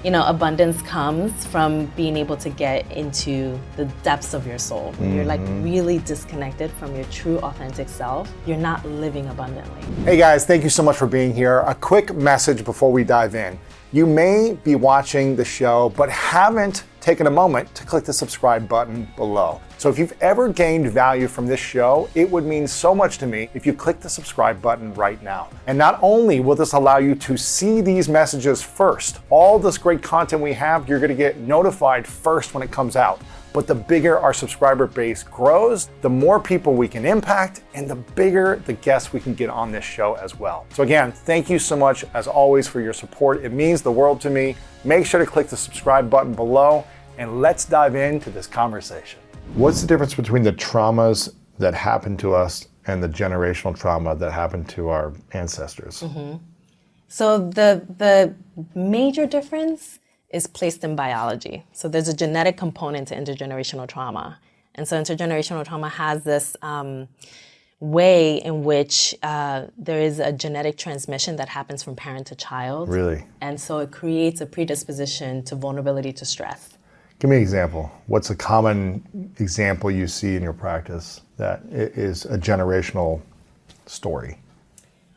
abundance comes from being able to get into the depths of your soul. When you're like really disconnected from your true authentic self, you're not living abundantly. Hey guys, thank you so much for being here. A quick message before we dive in. You may be watching the show, but haven't taken a moment to click the subscribe button below. So if you've ever gained value from this show, it would mean so much to me if you click the subscribe button right now. And not only will this allow you to see these messages first, all this great content we have, you're gonna get notified first when it comes out. But the bigger our subscriber base grows, the more people we can impact, and the bigger the guests we can get on this show as well. So again, thank you so much as always for your support. It means the world to me. Make sure to click the subscribe button below, and let's dive into this conversation. What's the difference between the traumas that happen to us and the generational trauma that happened to our ancestors? So the major difference is placed in biology. So there's a genetic component to intergenerational trauma. And so intergenerational trauma has this way in which there is a genetic transmission that happens from parent to child. Really? And so it creates a predisposition to vulnerability to stress. Give me an example. What's a common example you see in your practice that is a generational story?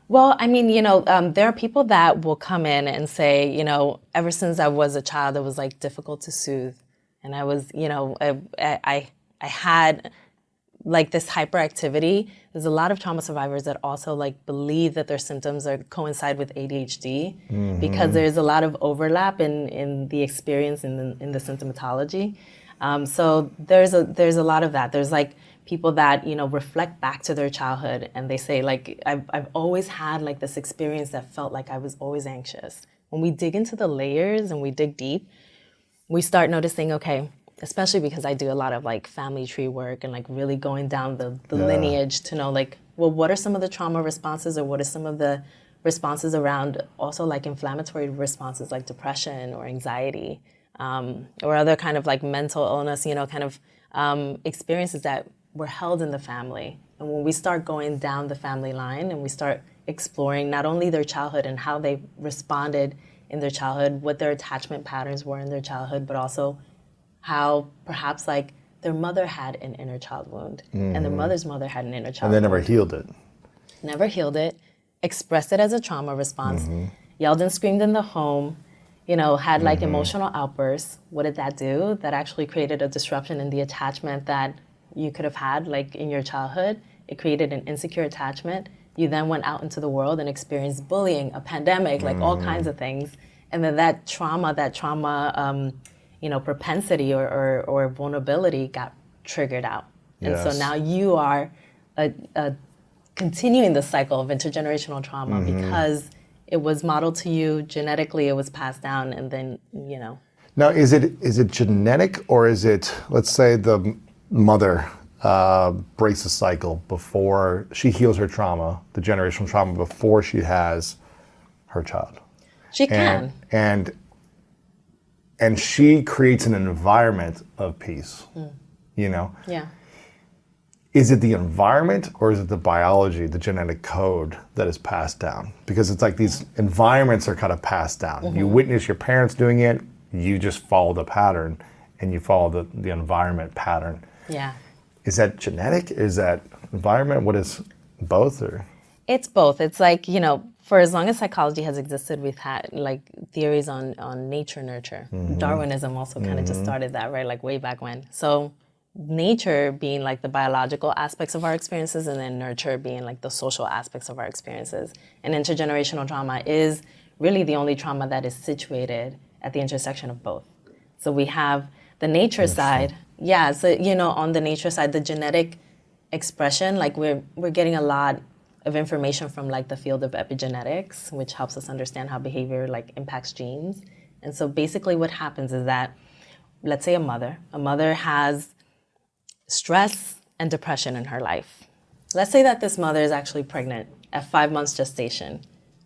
Well, I mean, there are people that will come in and say, ever since I was a child, it was like difficult to soothe. And I was, I had like this hyperactivity. There's a lot of trauma survivors that also like believe that their symptoms coincide with ADHD because there's a lot of overlap in the experience in the symptomatology. So there's a lot of that. There's like people that reflect back to their childhood and they say like I've always had like this experience that felt like I was always anxious. When we dig into the layers and we dig deep, we start noticing, okay, especially because I do a lot of like family tree work and like really going down the lineage to know like, well, what are some of the trauma responses or what are some of the responses around also like inflammatory responses like depression or anxiety or other kind of like mental illness, experiences that were held in the family. And when we start going down the family line and we start exploring not only their childhood and how they responded in their childhood, what their attachment patterns were in their childhood, but also how perhaps like their mother had an inner child wound and their mother's mother had an inner child wound. And they never healed it. Never healed it, expressed it as a trauma response, yelled and screamed in the home, had like emotional outbursts. What did that do? That actually created a disruption in the attachment that you could have had like in your childhood. It created an insecure attachment. You then went out into the world and experienced bullying, a pandemic, like all kinds of things. And then that trauma, propensity or vulnerability got triggered out. And so now you are continuing the cycle of intergenerational trauma because it was modeled to you genetically, it was passed down, and then, Now, is it genetic or is it, let's say the mother breaks the cycle before she heals her trauma, the generational trauma, before she has her child? She can. And she creates an environment of peace, Yeah. Is it the environment or is it the biology, the genetic code that is passed down? Because it's like these environments are kind of passed down. You witness your parents doing it, you just follow the pattern and you follow the environment pattern. Yeah. Is that genetic? Is that environment? What is both? Or? It's both. It's like, for as long as psychology has existed, we've had like theories on nature, nurture. Darwinism also kind of just started that, right? Like way back when. So nature being like the biological aspects of our experiences and then nurture being like the social aspects of our experiences. And intergenerational trauma is really the only trauma that is situated at the intersection of both. So we have the nature side. Yeah, so, on the nature side, the genetic expression, like we're getting a lot of information from like the field of epigenetics, which helps us understand how behavior like impacts genes. And so basically what happens is that, let's say a mother has stress and depression in her life. Let's say that this mother is actually pregnant at 5 months gestation.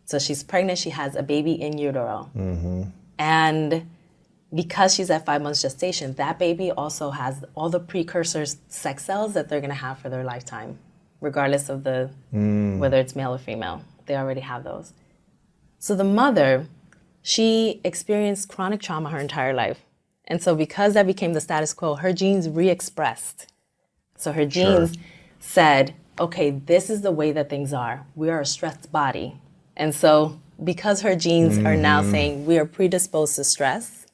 So she's pregnant, she has a baby in utero. And because she's at 5 months gestation, that baby also has all the precursor sex cells that they're gonna have for their lifetime, regardless of whether it's male or female. They already have those. So the mother, she experienced chronic trauma her entire life. And so because that became the status quo, her genes re-expressed. So her genes said, okay, this is the way that things are. We are a stressed body. And so because her genes are now saying we are predisposed to stress,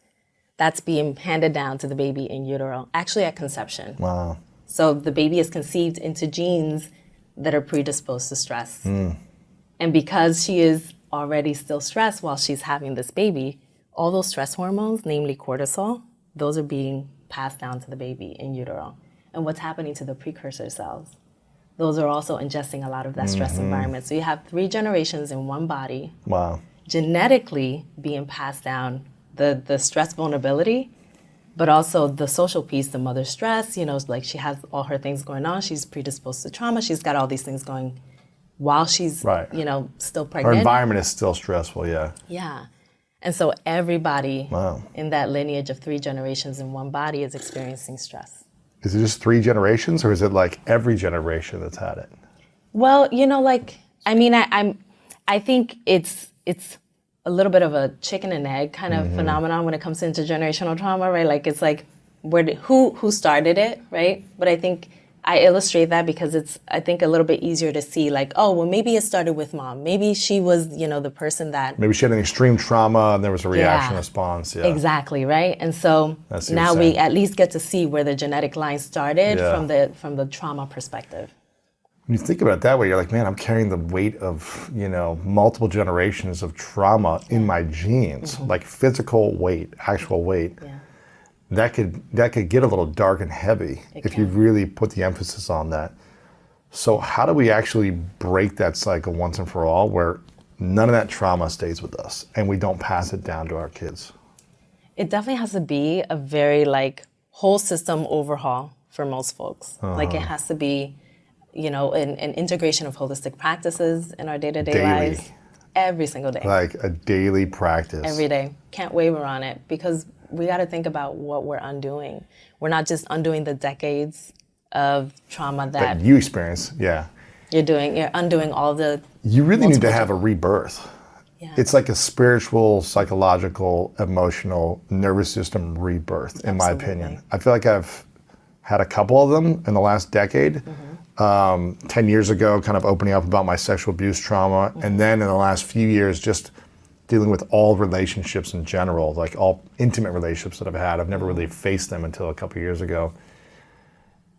that's being handed down to the baby in utero, actually at conception. Wow. So the baby is conceived into genes that are predisposed to stress. And because she is already still stressed while she's having this baby, all those stress hormones, namely cortisol, those are being passed down to the baby in utero. And what's happening to the precursor cells? Those are also ingesting a lot of that stress environment. So you have 3 generations in one body. Wow. Genetically being passed down the stress vulnerability, but also the social piece, the mother's stress, you know, like she has all her things going on. She's predisposed to trauma. She's got all these things going while she's, you know, still pregnant. Her environment is still stressful, yeah. Yeah. And so everybody in that lineage of 3 generations in one body is experiencing stress. Is it just 3 generations, or is it like every generation that's had it? Well, you know, like, I mean, I think it's a little bit of a chicken and egg kind of phenomenon when it comes to intergenerational trauma, right? Like, it's like, who started it, right? But I think I illustrate that because it's, I think, a little bit easier to see, like, oh, well, maybe it started with mom. Maybe she was, you know, the person that... Maybe she had an extreme trauma and there was a reaction response. Yeah. Exactly, right? And so now we at least get to see where the genetic line started from the trauma perspective. When you think about it that way, you're like, man, I'm carrying the weight of, you know, multiple generations of trauma in my genes, like physical weight, actual weight. Yeah. That could get a little dark and heavy if you really put the emphasis on that. So how do we actually break that cycle once and for all where none of that trauma stays with us and we don't pass it down to our kids? It definitely has to be a very like whole system overhaul for most folks. Like it has to be, you know, an integration of holistic practices in our day-to-day lives every single day. Like a daily practice. Every day. Can't waver on it because we got to think about what we're undoing. We're not just undoing the decades of trauma that you experience, you're undoing all the... You really need to have a rebirth. Yeah. It's like a spiritual, psychological, emotional, nervous system rebirth, in my opinion. I feel like I've had a couple of them in the last decade. 10 years ago, kind of opening up about my sexual abuse trauma, and then in the last few years, just dealing with all relationships in general, like all intimate relationships that I've had. I've never really faced them until a couple years ago.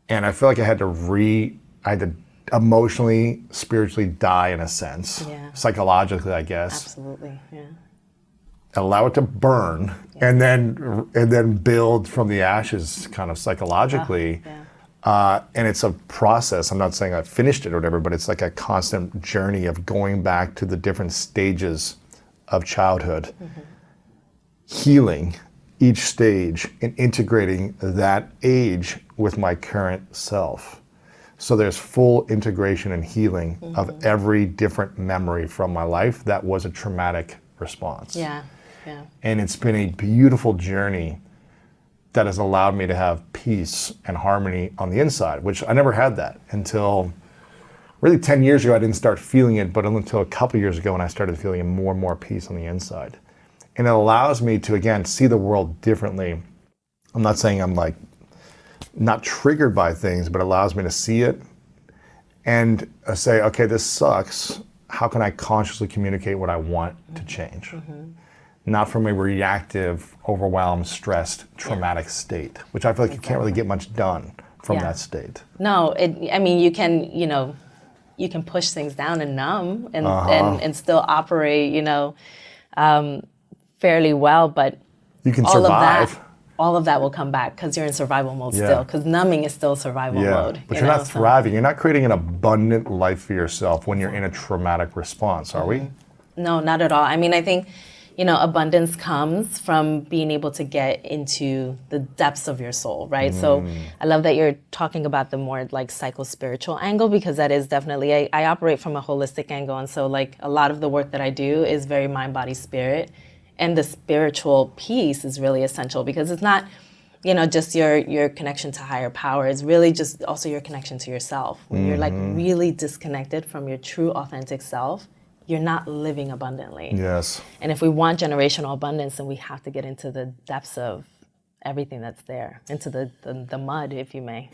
And I feel like I had to emotionally, spiritually die in a sense, psychologically, I guess. Absolutely, yeah. Allow it to burn, and then build from the ashes, kind of psychologically. And it's a process. I'm not saying I finished it or whatever, but it's like a constant journey of going back to the different stages of childhood, healing each stage and integrating that age with my current self. So there's full integration and healing of every different memory from my life that was a traumatic response. And it's been a beautiful journey that has allowed me to have peace and harmony on the inside, which I never had that until really 10 years ago. I didn't start feeling it, but until a couple years ago when I started feeling more and more peace on the inside. And it allows me to, again, see the world differently. I'm not saying I'm like not triggered by things, but it allows me to see it and say, okay, this sucks. How can I consciously communicate what I want to change? Not from a reactive, overwhelmed, stressed, traumatic state, which I feel like you can't really get much done from that state. No, I mean, you can, you know, you can push things down and numb and still operate, you know, fairly well, but you can survive. All of that will come back because you're in survival mode still, because numbing is still survival mode. But you're not thriving. You're not creating an abundant life for yourself when you're in a traumatic response, are we? No, not at all. I mean, I think, you know, abundance comes from being able to get into the depths of your soul, right? So I love that you're talking about the more like psycho-spiritual angle, because that is definitely, I operate from a holistic angle. And so like a lot of the work that I do is very mind, body, spirit. And the spiritual piece is really essential because it's not, you know, just your connection to higher power. It's really just also your connection to yourself. When you're like really disconnected from your true authentic self, you're not living abundantly. Yes. And if we want generational abundance, then we have to get into the depths of everything that's there, into the mud, if you may.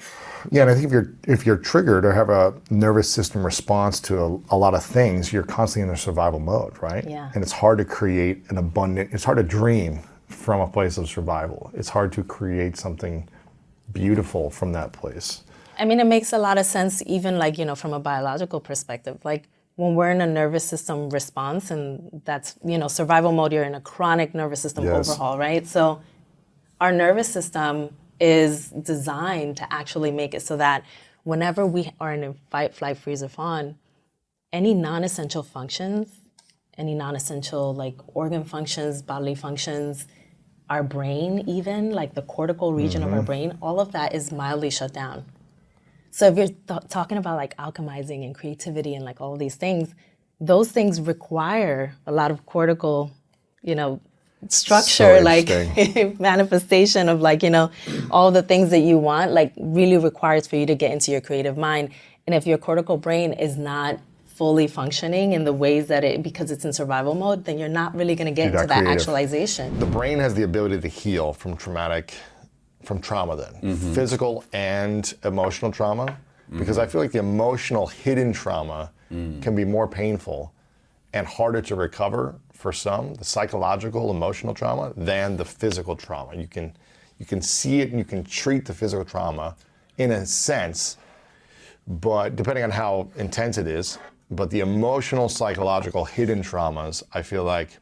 Yeah, and I think if you're triggered or have a nervous system response to a lot of things, you're constantly in a survival mode, right? Yeah. And it's hard to create an abundant, it's hard to dream from a place of survival. It's hard to create something beautiful from that place. I mean, it makes a lot of sense, even like, you know, from a biological perspective. Like when we're in a nervous system response, and that's, you know, survival mode, you're in a chronic nervous system overhaul, right? So our nervous system is designed to actually make it so that whenever we are in a fight, flight, freeze, or fawn, any non-essential functions, any non-essential like organ functions, bodily functions, our brain even, like the cortical region of our brain, all of that is mildly shut down. So if you're talking about like alchemizing and creativity and like all of these things, those things require a lot of cortical, you know, structure, So like interesting. manifestation of like, you know, all the things that you want, like really requires for you to get into your creative mind. And if your cortical brain is not fully functioning in the ways that because it's in survival mode, then you're not really going to get into that creative. actualization. The brain has the ability to heal from trauma then, physical and emotional trauma, because I feel like the emotional hidden trauma can be more painful and harder to recover for some, the psychological, emotional trauma, than the physical trauma. You can see it and you can treat the physical trauma in a sense, but depending on how intense it is, but the emotional, psychological, hidden traumas, I feel like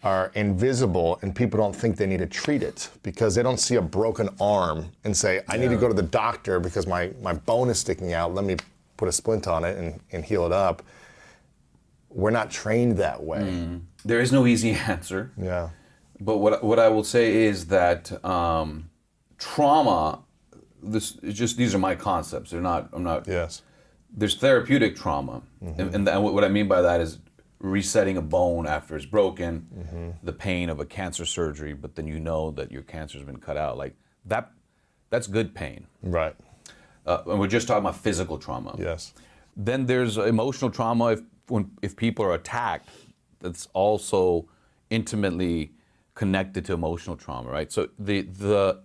are invisible and people don't think they need to treat it because they don't see a broken arm and say, I need to go to the doctor because my bone is sticking out, let me put a splint on it and heal it up. We're not trained that way. There is no easy answer. Yeah. But what I will say is that trauma, these are my concepts. I'm not. Yes. There's therapeutic trauma, and what I mean by that is resetting a bone after it's broken, the pain of a cancer surgery, but then you know that your cancer's been cut out. Like that's good pain. Right. And we're just talking about physical trauma. Yes. Then there's emotional trauma if people are attacked. That's also intimately connected to emotional trauma, right? So the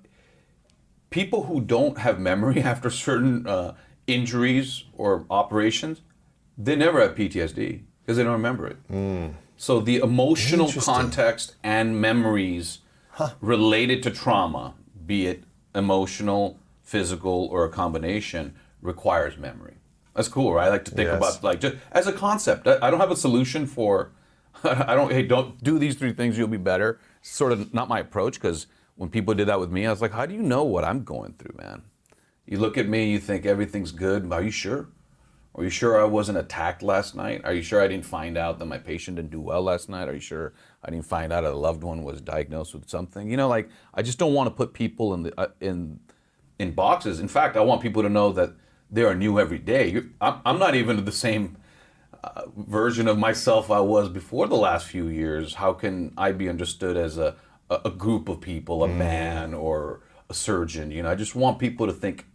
people who don't have memory after certain injuries or operations, they never have PTSD because they don't remember it. So the emotional context and memories related to trauma, be it emotional, physical, or a combination, requires memory. That's cool, right? I like to think about like just as a concept. I don't have a solution for. Don't do these three things, you'll be better. Sort of not my approach, because when people did that with me, I was like, how do you know what I'm going through, man? You look at me, you think everything's good. Are you sure? Are you sure I wasn't attacked last night? Are you sure I didn't find out that my patient didn't do well last night? Are you sure I didn't find out that a loved one was diagnosed with something? You know, like I just don't want to put people in boxes. In fact, I want people to know that they are new every day. I'm not even the same version of myself I was before the last few years. How can I be understood as a group of people, a man or a surgeon? You know, I just want people to think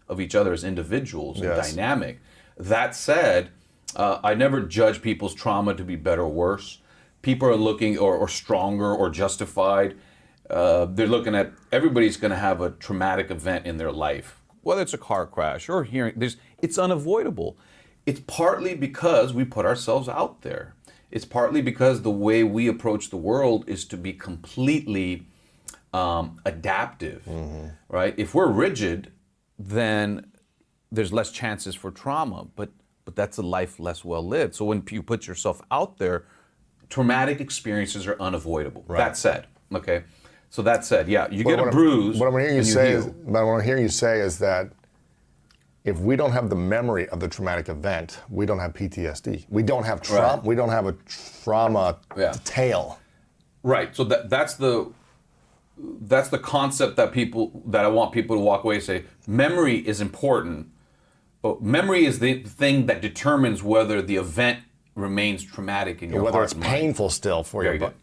of each other as individuals and dynamic. That said, I never judge people's trauma to be better or worse. People are looking or stronger or justified. They're looking at, everybody's going to have a traumatic event in their life, whether it's a car crash or hearing. It's unavoidable. It's partly because we put ourselves out there. It's partly because the way we approach the world is to be completely adaptive, right? If we're rigid, then there's less chances for trauma, but that's a life less well lived. So when you put yourself out there, traumatic experiences are unavoidable. Right. That said, okay? So that said, yeah, you get a bruise. What I'm hearing you say is that if we don't have the memory of the traumatic event, we don't have PTSD. We don't have trauma. Right. We don't have a trauma tail. Right. So that's the concept that I want people to walk away and say, memory is important, but memory is the thing that determines whether the event remains traumatic in your heart. Whether it's painful still for you. Very good.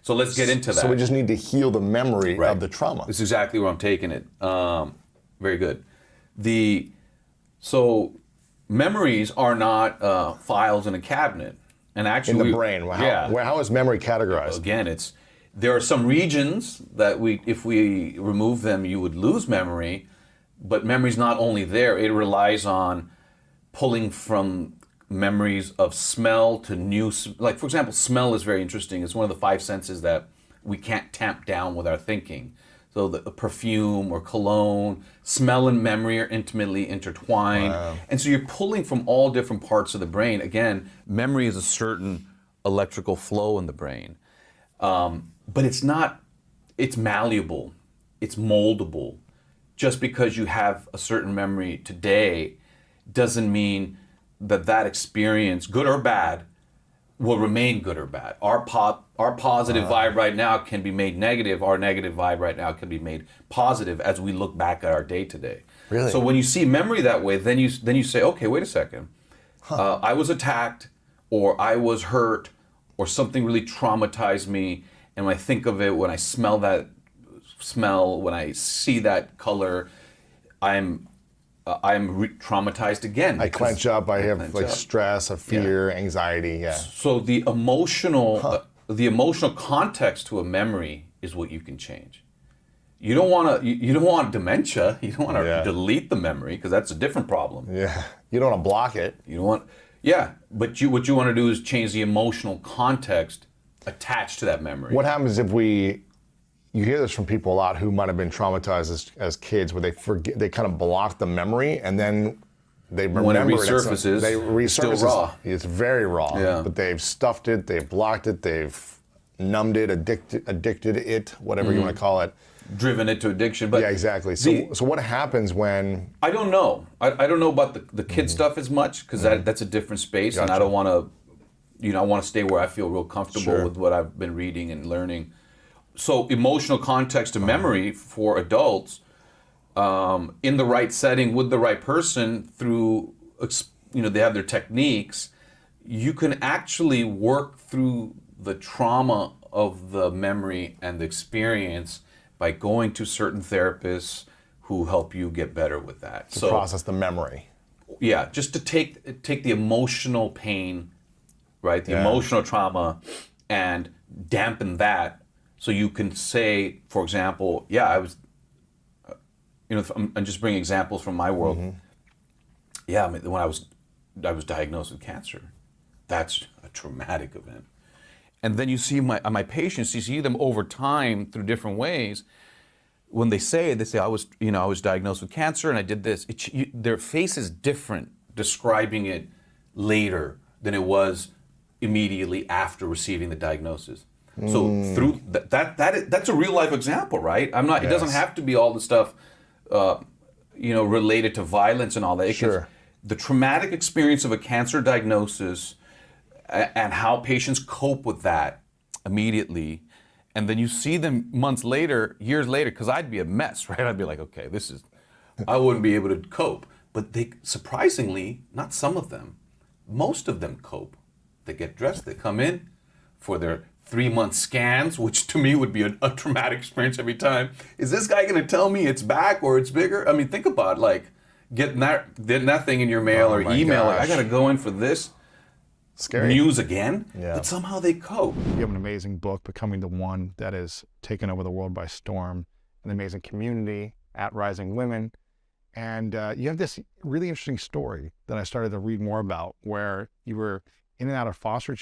So let's get into that. So we just need to heal the memory of the trauma. That's exactly where I'm taking it. Very good. So memories are not files in a cabinet. And actually, In the brain. How is memory categorized? Again, there are some regions that if we remove them, you would lose memory. But memory's not only there; it relies on pulling from memories of smell to new. Like for example, smell is very interesting. It's one of the five senses that we can't tamp down with our thinking. So the perfume or cologne, smell and memory are intimately intertwined. Wow. And so you're pulling from all different parts of the brain. Again, memory is a certain electrical flow in the brain. But it's malleable, it's moldable. Just because you have a certain memory today doesn't mean that experience, good or bad, will remain good or bad. Our positive vibe right now can be made negative. Our negative vibe right now can be made positive as we look back at our day to day. Really? So when you see memory that way, then you say, okay, wait a second. I was attacked, or I was hurt, or something really traumatized me. And when I think of it, when I smell that smell, when I see that color, I'm traumatized again. I clench up. I have like stress, a fear, anxiety. Yeah. So the emotional context to a memory is what you can change. You don't want to. You don't want dementia. You don't want to delete the memory because that's a different problem. Yeah. You don't want to block it. You don't want. Yeah. But what you want to do is change the emotional context attached to that memory. What happens if you hear this from people a lot who might have been traumatized as kids, where they kind of block the memory, and then they remember when it resurfaces. it's still raw. It's very raw. Yeah. But they've stuffed it, they've blocked it, they've numbed it, addicted it, whatever you want to call it. Driven it to addiction. But yeah, exactly. So what happens when? I don't know. I don't know about the kid stuff as much because that's a different space, and I don't want to. I want to stay where I feel real comfortable with what I've been reading and learning. So emotional context to memory for adults, in the right setting with the right person, through they have their techniques, you can actually work through the trauma of the memory and the experience by going to certain therapists who help you get better with that. To process the memory. Yeah, just to take the emotional pain, right? The emotional trauma, and dampen that. So you can say, for example, I was, I'm just bringing examples from my world. Mm-hmm. Yeah, when I was diagnosed with cancer, that's a traumatic event. And then you see my patients, you see them over time through different ways. When they say I was diagnosed with cancer and I did this, their face is different describing it later than it was immediately after receiving the diagnosis. So through that's a real life example, right? It doesn't have to be all the stuff, related to violence and all that. The traumatic experience of a cancer diagnosis and how patients cope with that immediately, and then you see them months later, years later, because I'd be a mess, right? I'd be like, okay, I wouldn't be able to cope. But they, surprisingly, not some of them, most of them cope. They get dressed, they come in for their 3-month scans, which to me would be a traumatic experience every time. Is this guy going to tell me it's back or it's bigger? I mean, think about getting that thing in your mail or email. Like, I got to go in for this news again. Yeah. But somehow they cope. You have an amazing book, Becoming the One, that has taken over the world by storm. An amazing community at Rising Women. And you have this really interesting story that I started to read more about, where you were in and out of foster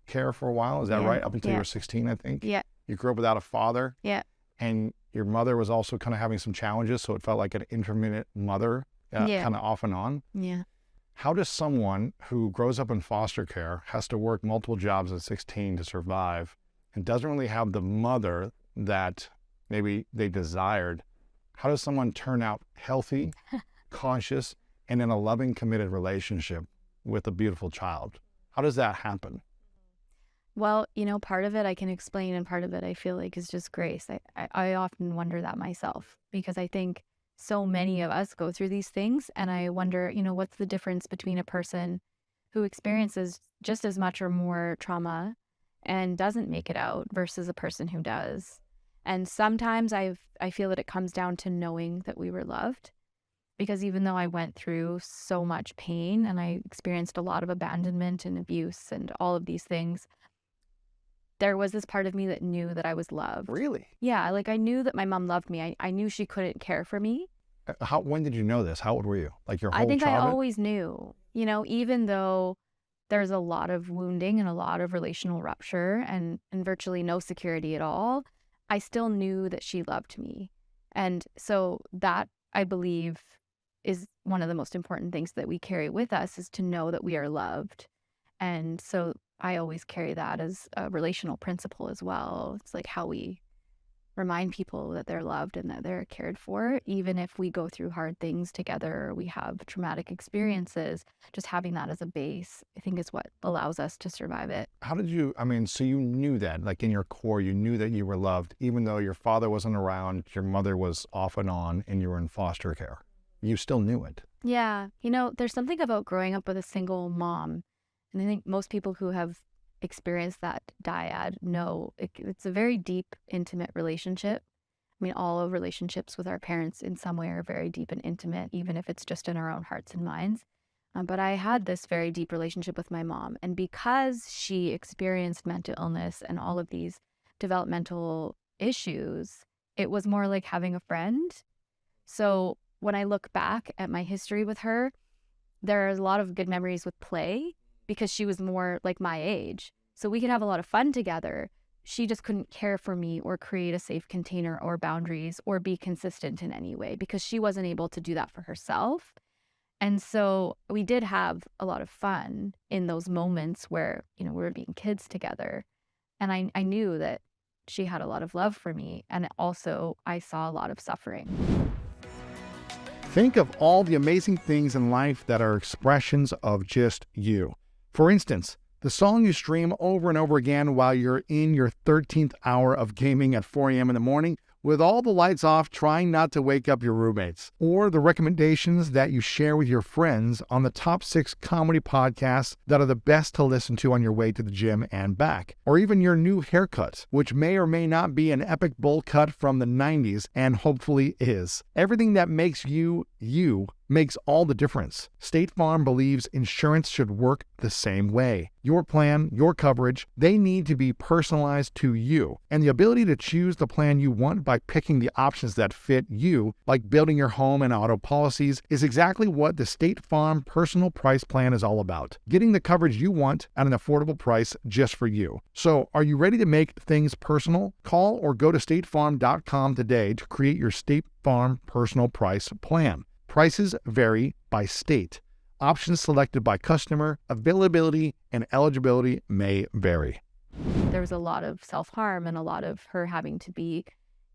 care for a while. Is that right? Up until you were 16, I think? Yeah. You grew up without a father? Yeah. And your mother was also kind of having some challenges, so it felt like an intermittent mother, kind of off and on. Yeah. How does someone who grows up in foster care, has to work multiple jobs at 16 to survive, and doesn't really have the mother that maybe they desired, how does someone turn out healthy, conscious, and in a loving, committed relationship with a beautiful child? How does that happen? Well, part of it I can explain, and part of it I feel like is just grace. I often wonder that myself, because I think so many of us go through these things, and I wonder, what's the difference between a person who experiences just as much or more trauma and doesn't make it out versus a person who does. And sometimes I feel that it comes down to knowing that we were loved. Because even though I went through so much pain and I experienced a lot of abandonment and abuse and all of these things, there was this part of me that knew that I was loved. Really? Yeah, like I knew that my mom loved me. I knew she couldn't care for me. When did you know this? How old were you? Like your I whole think I childhood? always knew, even though there's a lot of wounding and a lot of relational rupture and virtually no security at all, I still knew that she loved me. And so that, I believe, is one of the most important things that we carry with us, is to know that we are loved. And so I always carry that as a relational principle as well. It's like how we remind people that they're loved and that they're cared for, even if we go through hard things together, or we have traumatic experiences. Just having that as a base, I think, is what allows us to survive it. How did you, so you knew that, like in your core, you knew that you were loved, even though your father wasn't around, your mother was off and on, and you were in foster care. You still knew it. Yeah. There's something about growing up with a single mom. And I think most people who have experienced that dyad know it's a very deep, intimate relationship. I mean, all of relationships with our parents in some way are very deep and intimate, even if it's just in our own hearts and minds. But I had this very deep relationship with my mom. And because she experienced mental illness and all of these developmental issues, it was more like having a friend. So when I look back at my history with her, there are a lot of good memories with play, because she was more like my age. So we could have a lot of fun together. She just couldn't care for me or create a safe container or boundaries or be consistent in any way, because she wasn't able to do that for herself. And so we did have a lot of fun in those moments where, we were being kids together. And I knew that she had a lot of love for me. And also I saw a lot of suffering. Think of all the amazing things in life that are expressions of just you. For instance, the song you stream over and over again while you're in your 13th hour of gaming at 4 a.m. in the morning with all the lights off, trying not to wake up your roommates. Or the recommendations that you share with your friends on the top 6 comedy podcasts that are the best to listen to on your way to the gym and back. Or even your new haircut, which may or may not be an epic bowl cut from the 90s and hopefully is. Everything that makes you, you, makes all the difference. State Farm believes insurance should work the same way. Your plan, your coverage, they need to be personalized to you. And the ability to choose the plan you want by picking the options that fit you, like building your home and auto policies, is exactly what the State Farm Personal Price Plan is all about. Getting the coverage you want at an affordable price just for you. So, are you ready to make things personal? Call or go to statefarm.com today to create your State Farm Personal Price Plan. Prices vary by state. Options selected by customer, availability, and eligibility may vary. There was a lot of self-harm and a lot of her having to be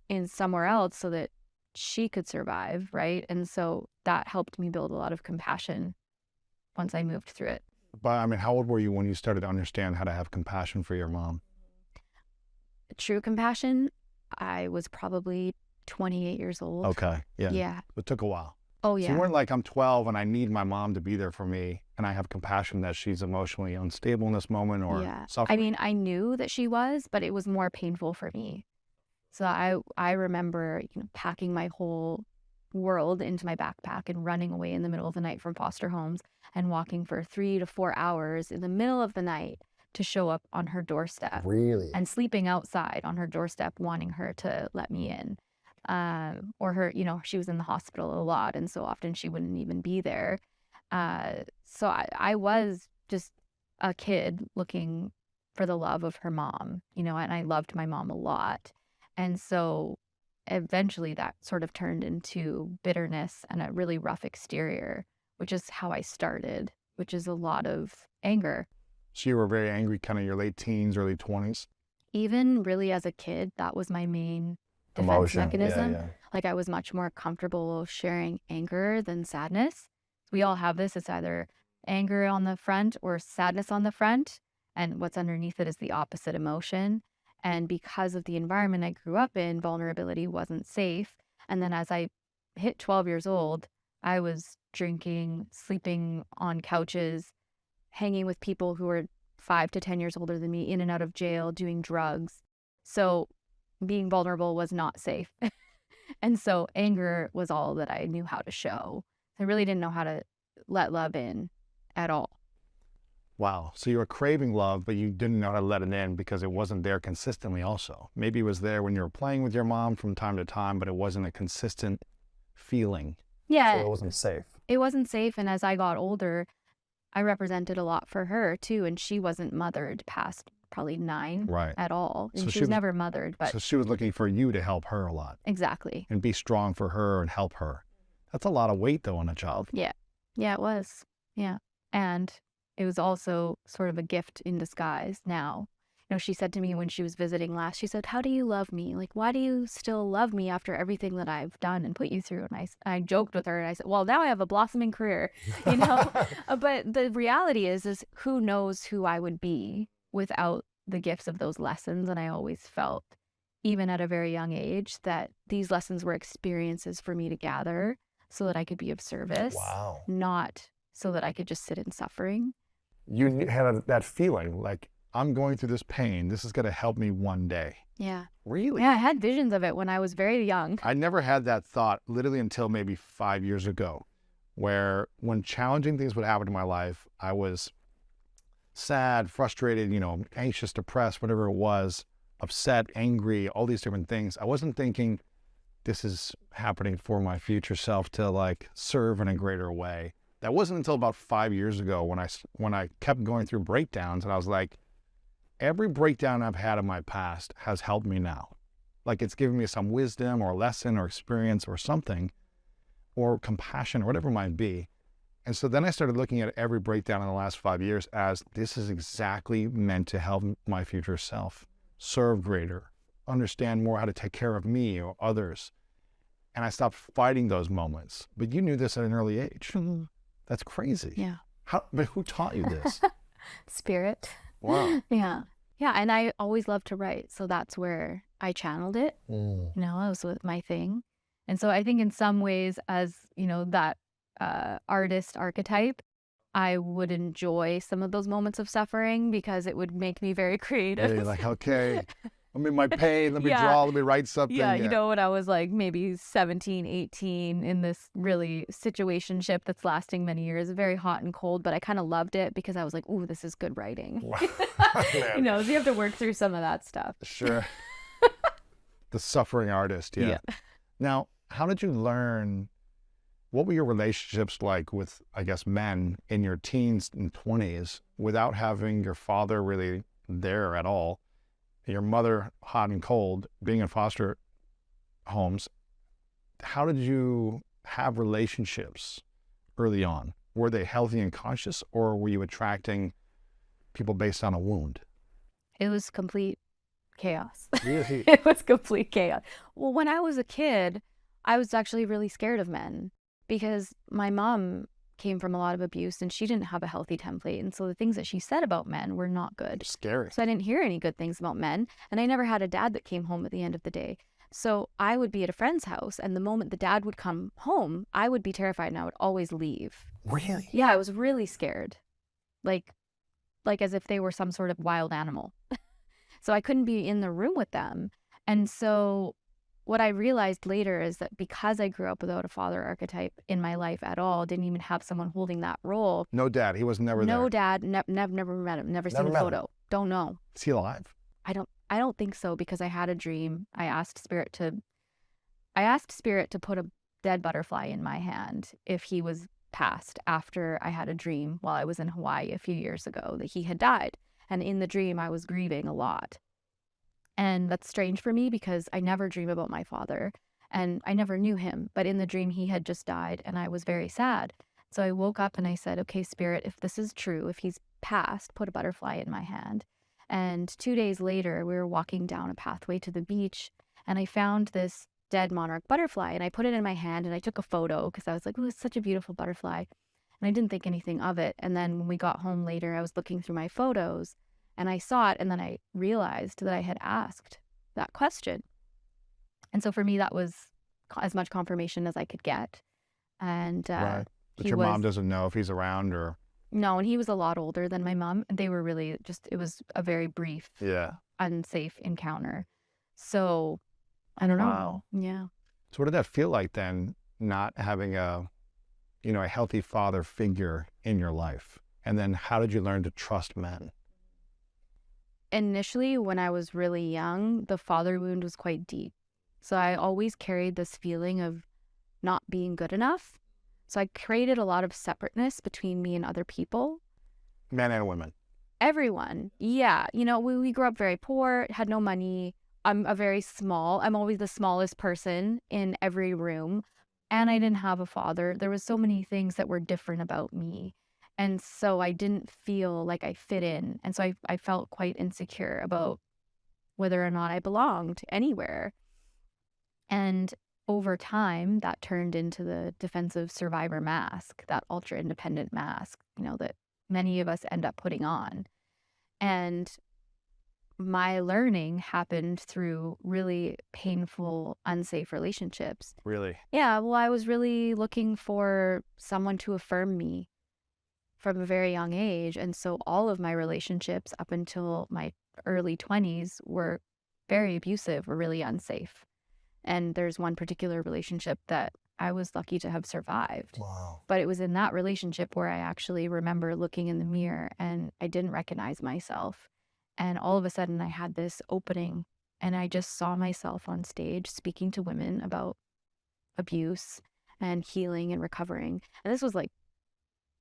in somewhere else so that she could survive, right? And so that helped me build a lot of compassion once I moved through it. But how old were you when you started to understand how to have compassion for your mom? True compassion, I was probably 28 years old. Okay, yeah. Yeah. It took a while. Oh, yeah. So you weren't like, I'm 12 and I need my mom to be there for me, and I have compassion that she's emotionally unstable in this moment or suffering. I mean, I knew that she was, but it was more painful for me. So I remember packing my whole world into my backpack and running away in the middle of the night from foster homes and walking for 3 to 4 hours in the middle of the night to show up on her doorstep. Really? And sleeping outside on her doorstep, wanting her to let me in. Or her, she was in the hospital a lot, and so often she wouldn't even be there. So I was just a kid looking for the love of her mom, and I loved my mom a lot. And so eventually that sort of turned into bitterness and a really rough exterior, which is how I started, which is a lot of anger. So you were very angry kind of your late teens, early 20s? Even really as a kid, that was my main defense mechanism. Like I was much more comfortable sharing anger than sadness. We all have this. It's either anger on the front or sadness on the front. And what's underneath it is the opposite emotion. And because of the environment I grew up in, vulnerability wasn't safe. And then as I hit 12 years old, I was drinking, sleeping on couches, hanging with people who were 5 to 10 years older than me, in and out of jail, doing drugs. So being vulnerable was not safe. And so anger was all that I knew how to show. I really didn't know how to let love in at all. Wow. So you were craving love, but you didn't know how to let it in because it wasn't there consistently also. Maybe it was there when you were playing with your mom from time to time, but it wasn't a consistent feeling. Yeah, So it wasn't safe. it wasn't safe. And as I got older, I represented a lot for her too. And she wasn't mothered past probably 9 Right. at all. And So she was never mothered, but So she was looking for you to help her a lot exactly. and be strong for her and help her. That's a lot of weight though on a child. Yeah. Yeah, it was. Yeah. And it was also sort of a gift in disguise now. You know, she said to me when she was visiting last, she said, "How do you love me? Like, why do you still love me after everything that I've done and put you through?" And I joked with her and I said, "Well, now I have a blossoming career," you know. But the reality is who knows who I would be without the gifts of those lessons. And I always felt, even at a very young age, that these lessons were experiences for me to gather so that I could be of service, Wow. not so that I could just sit in suffering. You had that feeling like, I'm going through this pain. This is going to help me one day. Yeah. Really? Yeah, I had visions of it when I was very young. I never had that thought literally until maybe 5 years ago, where when challenging things would happen in my life, I was sad, frustrated, anxious, depressed, whatever it was, upset, angry, all these different things. I wasn't thinking this is happening for my future self to like serve in a greater way. That wasn't until about 5 years ago when I kept going through breakdowns and I was like, every breakdown I've had in my past has helped me now. Like it's given me some wisdom or lesson or experience or something, or compassion or whatever it might be. And so then I started looking at every breakdown in the last 5 years as this is exactly meant to help my future self serve greater, understand more how to take care of me or others. And I stopped fighting those moments. But you knew this at an early age. That's crazy. Yeah. But who taught you this? Spirit. Wow. Yeah. Yeah. And I always loved to write. So that's where I channeled it. You know, that was my thing. And so I think in some ways, as, that artist archetype, I would enjoy some of those moments of suffering because it would make me very creative. Yeah, you're like, okay, I'm in my pain. Let me Yeah. draw. Let me write something. Yeah, when I was like maybe 17, 18 in this really situationship that's lasting many years, very hot and cold, but I kind of loved it because I was like, ooh, this is good writing. Wow. So you have to work through some of that stuff. Sure. The suffering artist. Yeah. Now, how did you learn? What were your relationships like with, I guess, men in your teens and 20s without having your father really there at all? Your mother, hot and cold, being in foster homes. How did you have relationships early on? Were they healthy and conscious, or were you attracting people based on a wound? It was complete chaos. Really? It was complete chaos. Well, when I was a kid, I was actually really scared of men because my mom came from a lot of abuse and she didn't have a healthy template. And so the things that she said about men were not good. Scary. So I didn't hear any good things about men. And I never had a dad that came home at the end of the day. So I would be at a friend's house, and the moment the dad would come home, I would be terrified and I would always leave. Really? Yeah, I was really scared. Like as if they were some sort of wild animal. So I couldn't be in the room with them. And so what I realized later is that because I grew up without a father archetype in my life at all, didn't even have someone holding that role. No dad. He was never there. No dad. Never met him. Never seen a photo. Don't know. Is he alive? I don't think so, because I had a dream. I asked spirit to put a dead butterfly in my hand if he was passed, after I had a dream while I was in Hawaii a few years ago that he had died. And in the dream, I was grieving a lot. And that's strange for me because I never dream about my father and I never knew him. But in the dream, he had just died and I was very sad. So I woke up and I said, okay, spirit, if this is true, if he's passed, put a butterfly in my hand. And 2 days later, we were walking down a pathway to the beach and I found this dead monarch butterfly and I put it in my hand and I took a photo because I was like, oh, it's such a beautiful butterfly. And I didn't think anything of it. And then when we got home later, I was looking through my photos and I saw it, and then I realized that I had asked that question. And so for me, that was as much confirmation as I could get. And Right. But your mom doesn't know if he's around or... No, and he was a lot older than my mom. They were really just, it was a very brief, unsafe encounter. So I don't know. Wow. Yeah. So what did that feel like then, not having a a healthy father figure in your life? And then how did you learn to trust men? Initially, when I was really young, the father wound was quite deep. So I always carried this feeling of not being good enough. So I created a lot of separateness between me and other people. Men and women. Everyone. Yeah. We grew up very poor, had no money. I'm always the smallest person in every room. And I didn't have a father. There was so many things that were different about me. And so I didn't feel like I fit in. And so I felt quite insecure about whether or not I belonged anywhere. And over time, that turned into the defensive survivor mask, that ultra independent mask, that many of us end up putting on. And my learning happened through really painful, unsafe relationships. Really? Yeah, well, I was really looking for someone to affirm me from a very young age. And so all of my relationships up until my early 20s were very abusive, were really unsafe. And there's one particular relationship that I was lucky to have survived. Wow. But it was in that relationship where I actually remember looking in the mirror and I didn't recognize myself. And all of a sudden I had this opening and I just saw myself on stage speaking to women about abuse and healing and recovering. And this was like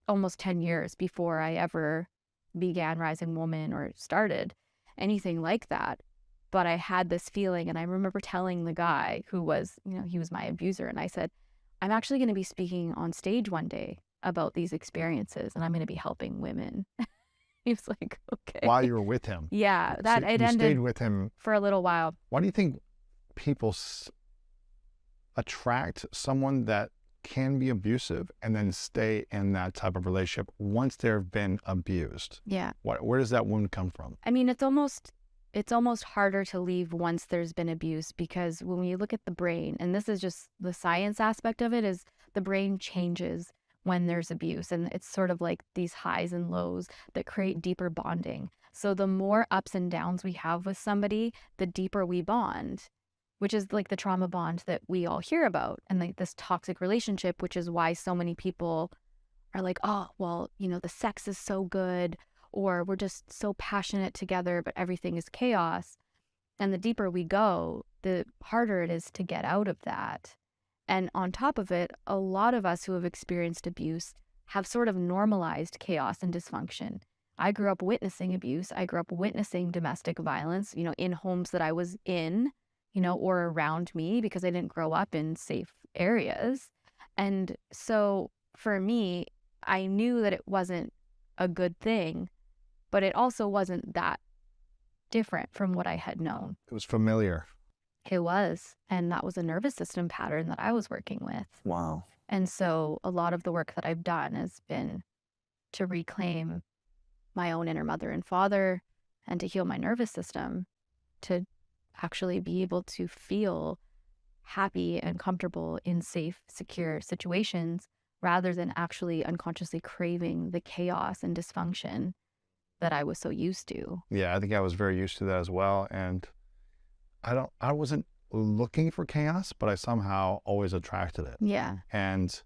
almost 10 years before I ever began Rising Woman or started anything like that. But I had this feeling, and I remember telling the guy who was, he was my abuser, and I said, I'm actually going to be speaking on stage one day about these experiences, and I'm going to be helping women. He was like, okay. While you were with him? Yeah, that So it you ended stayed with him for a little while. Why do you think people attract someone that can be abusive and then stay in that type of relationship once they've been abused? Yeah. Where does that wound come from? I mean, it's almost harder to leave once there's been abuse, because when we look at the brain, and this is just the science aspect of it, is the brain changes when there's abuse. And it's sort of like these highs and lows that create deeper bonding. So the more ups and downs we have with somebody, the deeper we bond, which is like the trauma bond that we all hear about, and like this toxic relationship, which is why so many people are like, oh, well, the sex is so good, or we're just so passionate together, but everything is chaos. And the deeper we go, the harder it is to get out of that. And on top of it, a lot of us who have experienced abuse have sort of normalized chaos and dysfunction. I grew up witnessing abuse. I grew up witnessing domestic violence, in homes that I was in, or around me, because I didn't grow up in safe areas. And so for me, I knew that it wasn't a good thing, but it also wasn't that different from what I had known. It was familiar. It was. And that was a nervous system pattern that I was working with. Wow. And so a lot of the work that I've done has been to reclaim my own inner mother and father, and to heal my nervous system, to actually be able to feel happy and comfortable in safe, secure situations, rather than actually unconsciously craving the chaos and dysfunction that I was so used to. Yeah, I think I was very used to that as well. And I wasn't looking for chaos, but I somehow always attracted it. Yeah. And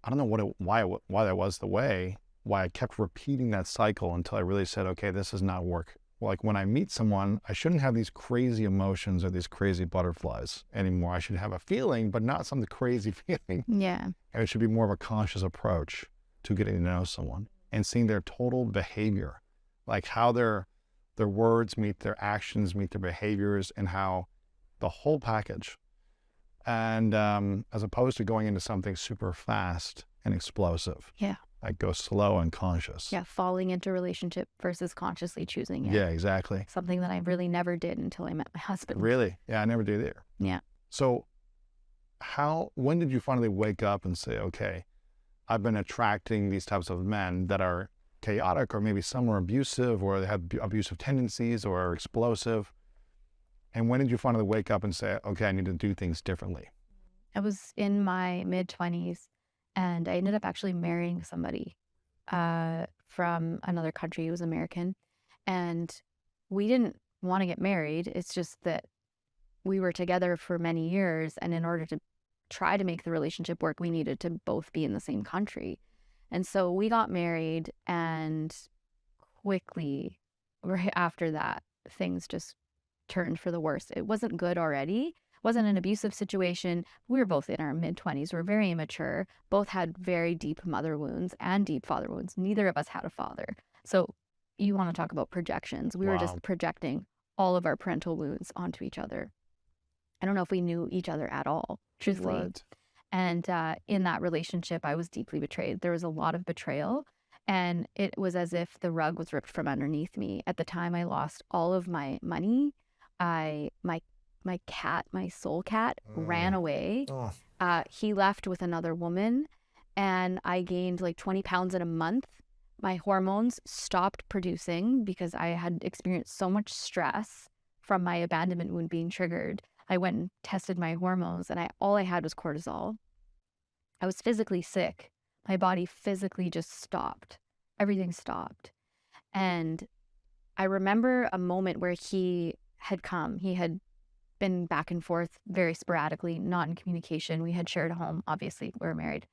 I don't know why that was the way, why I kept repeating that cycle until I really said, okay, this does not work. Like when I meet someone, I shouldn't have these crazy emotions or these crazy butterflies anymore. I should have a feeling, but not some crazy feeling. Yeah. And it should be more of a conscious approach to getting to know someone and seeing their total behavior, like how their words meet their actions, meet their behaviors, and how the whole package. And as opposed to going into something super fast and explosive. Yeah. Like go slow and conscious. Yeah. Falling into a relationship versus consciously choosing it. Yeah, exactly. Something that I really never did until I met my husband. Really? Yeah, I never did either. Yeah. So when did you finally wake up and say, okay, I've been attracting these types of men that are chaotic, or maybe some are abusive, or they have abusive tendencies, or are explosive. And when did you finally wake up and say, okay, I need to do things differently? I was in my mid-20s, and I ended up actually marrying somebody from another country. He was American. And we didn't want to get married. It's just that we were together for many years. And in order to try to make the relationship work, we needed to both be in the same country. And so we got married, and quickly right after that, things just turned for the worse. It wasn't good already. It wasn't an abusive situation. We were both in our mid-20s. We were very immature. Both had very deep mother wounds and deep father wounds. Neither of us had a father. So you want to talk about projections. We were just projecting all of our parental wounds onto each other. I don't know if we knew each other at all, truthfully. Right. And in that relationship, I was deeply betrayed. There was a lot of betrayal, and it was as if the rug was ripped from underneath me. At the time, I lost all of my money. My cat, my soul cat, ran away. He left with another woman, and I gained like 20 pounds in a month. My hormones stopped producing because I had experienced so much stress from my abandonment wound being triggered. I went and tested my hormones, and all I had was cortisol. I was physically sick. My body physically just stopped. Everything stopped. And I remember a moment where he had come. He had been back and forth very sporadically, not in communication. We had shared a home, obviously, we were married.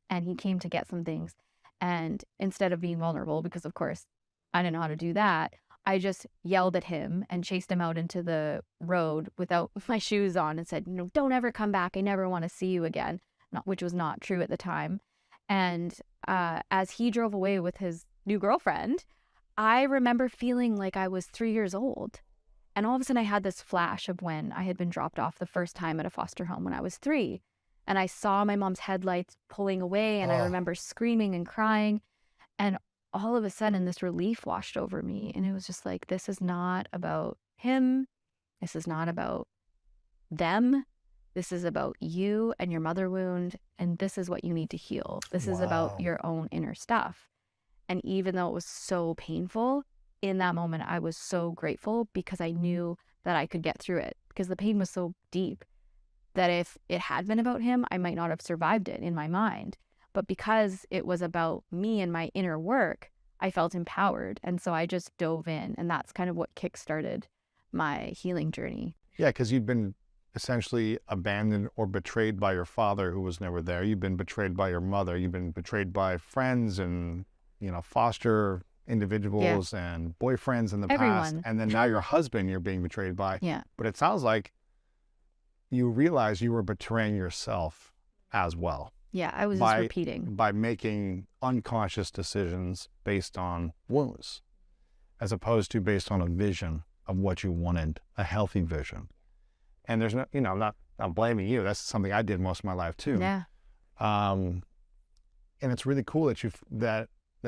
And he came to get some things. And instead of being vulnerable, because of course I didn't know how to do that, I just yelled at him and chased him out into the road without my shoes on and said, don't ever come back. I never want to see you again, which was not true at the time. And as he drove away with his new girlfriend, I remember feeling like I was 3 years old. And all of a sudden I had this flash of when I had been dropped off the first time at a foster home when I was 3. And I saw my mom's headlights pulling away, and I remember screaming and crying. And all of a sudden this relief washed over me. And it was just like, this is not about him. This is not about them. This is about you and your mother wound. And this is what you need to heal. This is about your own inner stuff. And even though it was so painful, in that moment, I was so grateful because I knew that I could get through it, because the pain was so deep that if it had been about him, I might not have survived it in my mind. But because it was about me and my inner work, I felt empowered. And so I just dove in, and that's kind of what kickstarted my healing journey. Yeah, because you'd been essentially abandoned or betrayed by your father, who was never there. You've been betrayed by your mother. You've been betrayed by friends and, foster individuals and boyfriends in the past. And then now your husband you're being betrayed by. Yeah. But it sounds like you realize you were betraying yourself as well. Yeah, I was just repeating. By making unconscious decisions based on wounds, as opposed to based on a vision of what you wanted, a healthy vision. And there's no, I'm blaming you. That's something I did most of my life too. Yeah. And it's really cool that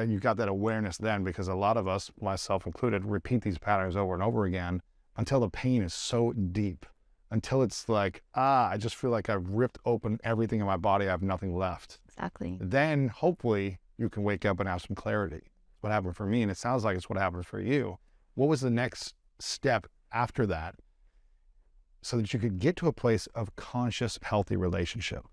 you got that awareness then, because a lot of us, myself included, repeat these patterns over and over again until the pain is so deep, until it's like, I just feel like I've ripped open everything in my body. I have nothing left. Exactly. Then hopefully you can wake up and have some clarity. What happened for me, and it sounds like it's what happened for you. What was the next step after that so that you could get to a place of conscious, healthy relationship?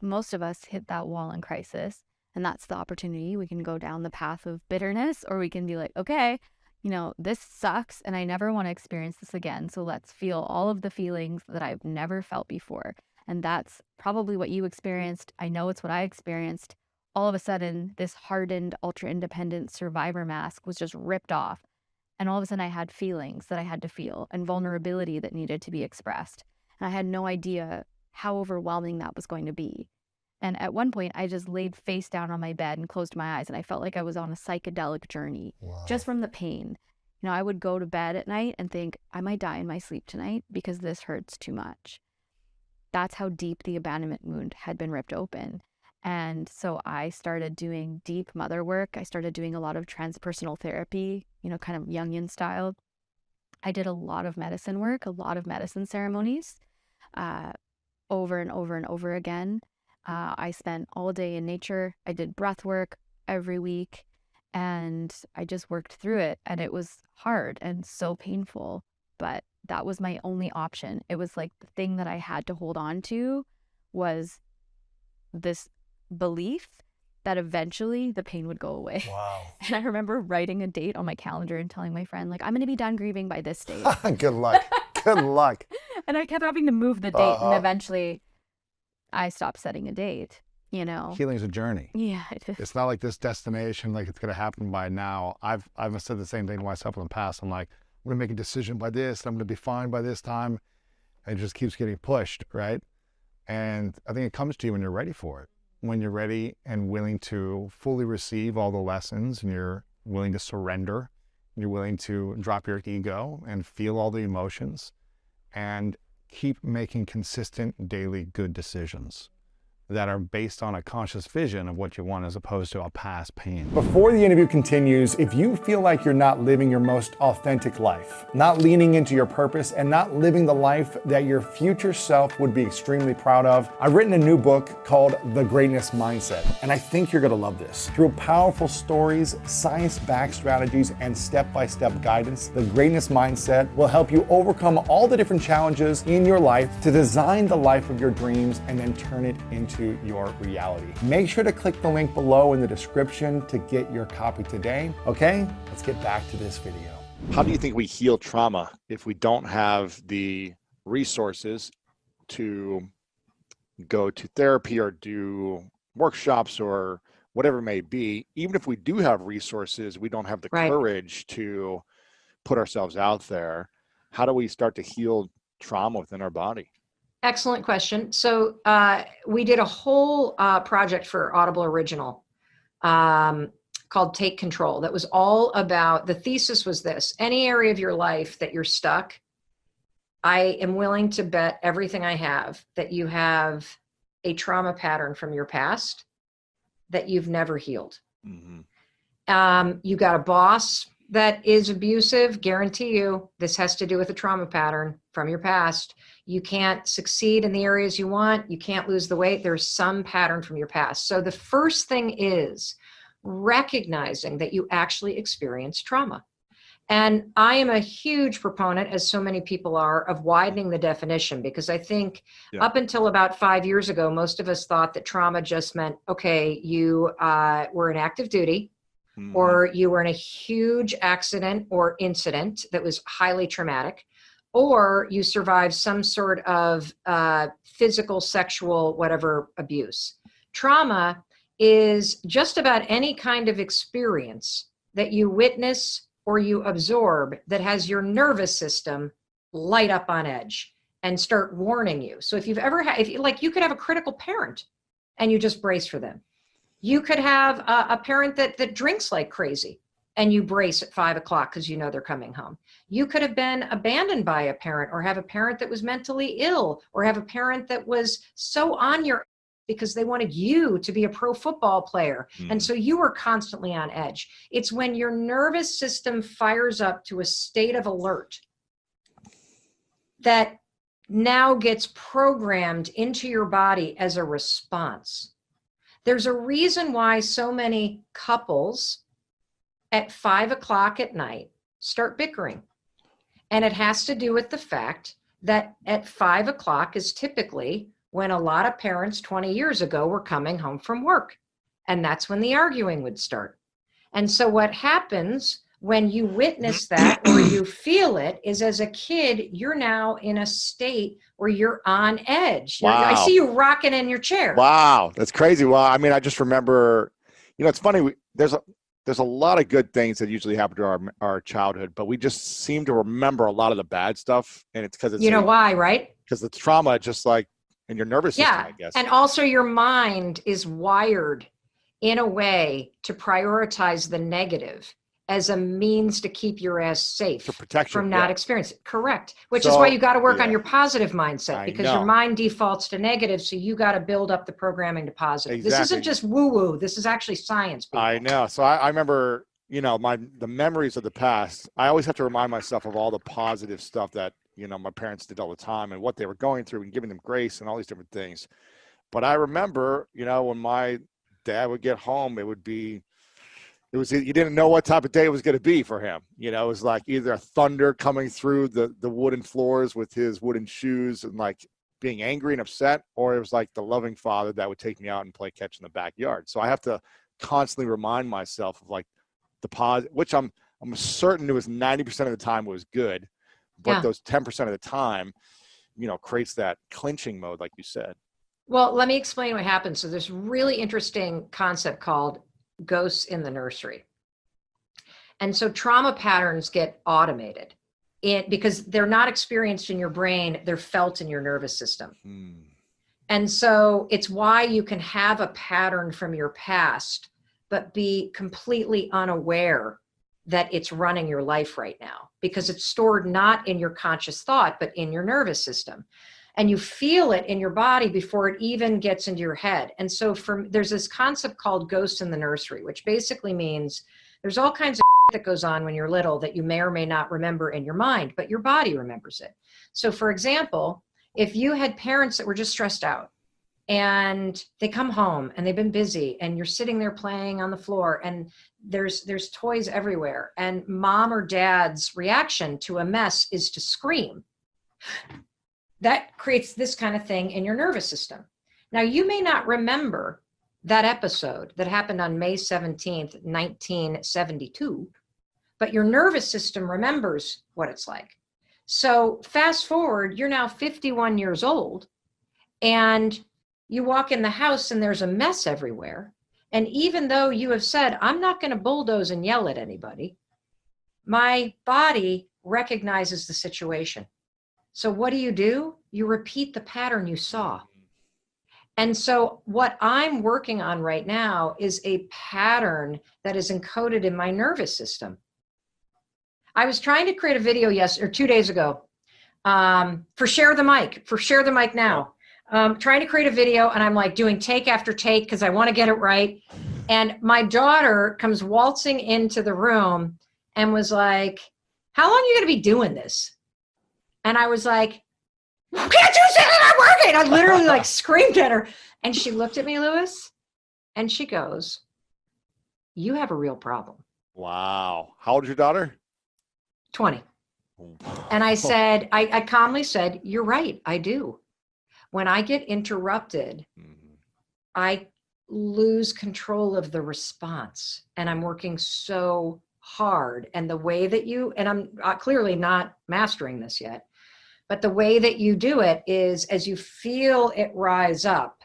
Most of us hit that wall in crisis. And that's the opportunity. We can go down the path of bitterness, or we can be like, okay, this sucks and I never want to experience this again. So let's feel all of the feelings that I've never felt before. And that's probably what you experienced. I know it's what I experienced. All of a sudden, this hardened, ultra-independent survivor mask was just ripped off. And all of a sudden I had feelings that I had to feel and vulnerability that needed to be expressed. And I had no idea how overwhelming that was going to be. And at one point, I just laid face down on my bed and closed my eyes, and I felt like I was on a psychedelic journey just from the pain. I would go to bed at night and think, I might die in my sleep tonight because this hurts too much. That's how deep the abandonment wound had been ripped open. And so I started doing deep mother work. I started doing a lot of transpersonal therapy, kind of Jungian style. I did a lot of medicine work, a lot of medicine ceremonies, over and over and over again. I spent all day in nature. I did breath work every week, and I just worked through it. And it was hard and so painful, but that was my only option. It was like the thing that I had to hold on to was this belief that eventually the pain would go away. Wow. And I remember writing a date on my calendar and telling my friend, I'm going to be done grieving by this date. Good luck. Good luck. And I kept having to move the date, and eventually I stopped setting a date, you know. Healing's a journey. Yeah, it is. It's not like this destination, like it's going to happen by now. I've said the same thing to myself in the past. I'm like, I'm going to make a decision by this. I'm going to be fine by this time. And it just keeps getting pushed, right? And I think it comes to you when you're ready for it. When you're ready and willing to fully receive all the lessons, and you're willing to surrender, you're willing to drop your ego and feel all the emotions and keep making consistent daily good decisions that are based on a conscious vision of what you want as opposed to a past pain. Before the interview continues, if you feel like you're not living your most authentic life, not leaning into your purpose, and not living the life that your future self would be extremely proud of, I've written a new book called The Greatness Mindset, and I think you're gonna love this. Through powerful stories, science-backed strategies, and step-by-step guidance, The Greatness Mindset will help you overcome all the different challenges in your life to design the life of your dreams and then turn it into your reality. Make sure to click the link below in the description to get your copy today. Okay, let's get back to this video. How do you think we heal trauma if we don't have the resources to go to therapy or do workshops or whatever it may be? Even if we do have resources, we don't have the courage to put ourselves out there. How do we start to heal trauma within our body? Excellent question. So we did a whole project for Audible Original called Take Control. That was all about, the thesis was this: any area of your life that you're stuck, I am willing to bet everything I have that you have a trauma pattern from your past that you've never healed. Mm-hmm. You got a boss that is abusive, guarantee you this has to do with a trauma pattern from your past. You can't succeed in the areas you want. You can't lose the weight. There's some pattern from your past. So the first thing is recognizing that you actually experienced trauma. And I am a huge proponent, as so many people are, of widening the definition, because I think up until about 5 years ago, most of us thought that trauma just meant, okay, you were in active duty, or you were in a huge accident or incident that was highly traumatic, or you survived some sort of physical, sexual, whatever abuse. Trauma is just about any kind of experience that you witness or you absorb that has your nervous system light up on edge and start warning you. So if you've ever had, you could have a critical parent and you just brace for them. You could have a parent that drinks like crazy and you brace at 5 o'clock because you know they're coming home. You could have been abandoned by a parent, or have a parent that was mentally ill, or have a parent that was so on your because they wanted you to be a pro football player. And so you were constantly on edge. It's when your nervous system fires up to a state of alert that now gets programmed into your body as a response. There's a reason why so many couples at 5 o'clock at night start bickering. And it has to do with the fact that at 5 o'clock is typically when a lot of parents 20 years ago were coming home from work. And that's when the arguing would start. And so what happens when you witness that or you feel it is, as a kid, you're now in a state where you're on edge. Wow. I see you rocking in your chair. Wow, that's crazy. Well, I mean, I just remember, it's funny. There's a lot of good things that usually happen to our childhood, but we just seem to remember a lot of the bad stuff. And it's because it's, you know why, right? Because the trauma, just like in your nervous system, I guess. And also your mind is wired in a way to prioritize the negative as a means to keep your ass safe, for protection, from not experiencing it. Correct. Which is why you got to work on your positive mindset, because your mind defaults to negative. So you got to build up the programming to positive. Exactly. This isn't just woo woo. This is actually science. People. I know. So I remember, the memories of the past. I always have to remind myself of all the positive stuff that, my parents did all the time and what they were going through and giving them grace and all these different things. But I remember, when my dad would get home, you didn't know what type of day it was going to be for him. It was like either thunder coming through the wooden floors with his wooden shoes and like being angry and upset, or it was like the loving father that would take me out and play catch in the backyard. So I have to constantly remind myself of like the positive, which I'm certain it was 90% of the time was good, but those 10% of the time, creates that clinching mode, like you said. Well, let me explain what happens. So there's really interesting concept called ghosts in the nursery. And so trauma patterns get automated because they're not experienced in your brain, they're felt in your nervous system. And so it's why you can have a pattern from your past, but be completely unaware that it's running your life right now, because it's stored not in your conscious thought, but in your nervous system. And you feel it in your body before it even gets into your head. And so there's this concept called ghosts in the nursery, which basically means there's all kinds of that goes on when you're little that you may or may not remember in your mind, but your body remembers it. So for example, if you had parents that were just stressed out and they come home and they've been busy and you're sitting there playing on the floor and there's toys everywhere, and mom or dad's reaction to a mess is to scream, that creates this kind of thing in your nervous system. Now, you may not remember that episode that happened on May 17th, 1972, but your nervous system remembers what it's like. So fast forward, you're now 51 years old and you walk in the house and there's a mess everywhere. And even though you have said, I'm not going to bulldoze and yell at anybody, my body recognizes the situation. So what do? You repeat the pattern you saw. And so what I'm working on right now is a pattern that is encoded in my nervous system. I was trying to create a video 2 days ago for Share the Mic now. Trying to create a video, and I'm like doing take after take because I want to get it right. And my daughter comes waltzing into the room and was like, how long are you going to be doing this? And I was like, can't you see that I'm working? I literally like screamed at her. And she looked at me, Lewis, and she goes, you have a real problem. Wow. How old is your daughter? 20. And I said, I calmly said, you're right, I do. When I get interrupted, I lose control of the response. And I'm working so hard. And the way that and I'm clearly not mastering this yet, but the way that you do it is as you feel it rise up,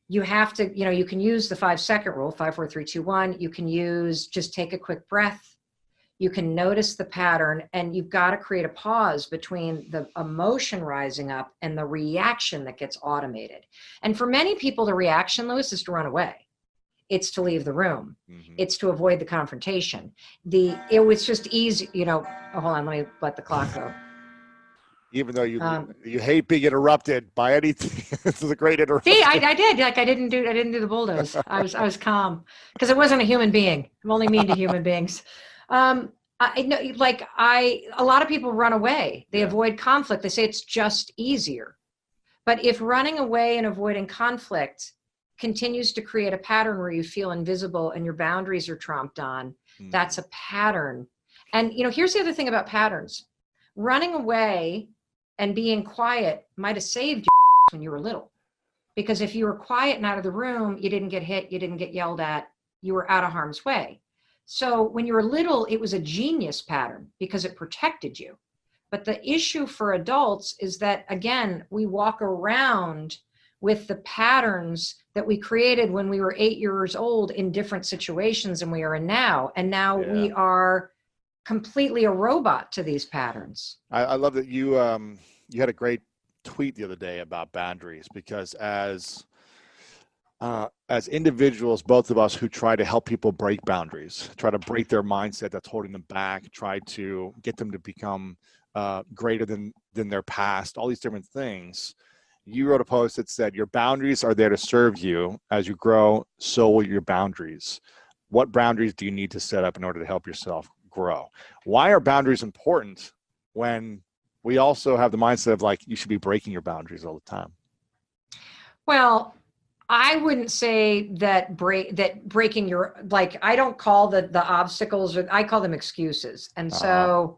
you have to, you can use the 5-second rule, 5, 4, 3, 2, 1. You can use just take a quick breath. You can notice the pattern, and you've got to create a pause between the emotion rising up and the reaction that gets automated. And for many people, the reaction, Lewis, is to run away. It's to leave the room. It's to avoid the confrontation. It was just easy, hold on, let me let the clock go. Even though you hate being interrupted by anything, this is a great interruption. See, I did. Like I didn't do the bulldoze. I was calm because it wasn't a human being. I'm only mean to human beings. I know, a lot of people run away. They avoid conflict. They say it's just easier. But if running away and avoiding conflict continues to create a pattern where you feel invisible and your boundaries are tromped on, that's a pattern. And, here's the other thing about patterns. Running away and being quiet might have saved you when you were little. Because if you were quiet and out of the room, you didn't get hit, you didn't get yelled at, you were out of harm's way. So when you were little, it was a genius pattern because it protected you. But the issue for adults is that, again, we walk around with the patterns that we created when we were 8 years old in different situations than we are in now. And now we are completely a robot to these patterns. I love that you had a great tweet the other day about boundaries, because as individuals, both of us who try to help people break boundaries, try to break their mindset that's holding them back, try to get them to become greater than their past, all these different things. You wrote a post that said, your boundaries are there to serve you. As you grow, so will your boundaries. What boundaries do you need to set up in order to help yourself grow? Why are boundaries important when we also have the mindset of you should be breaking your boundaries all the time? Well, I wouldn't say that breaking your, I don't call the obstacles, or I call them excuses. And so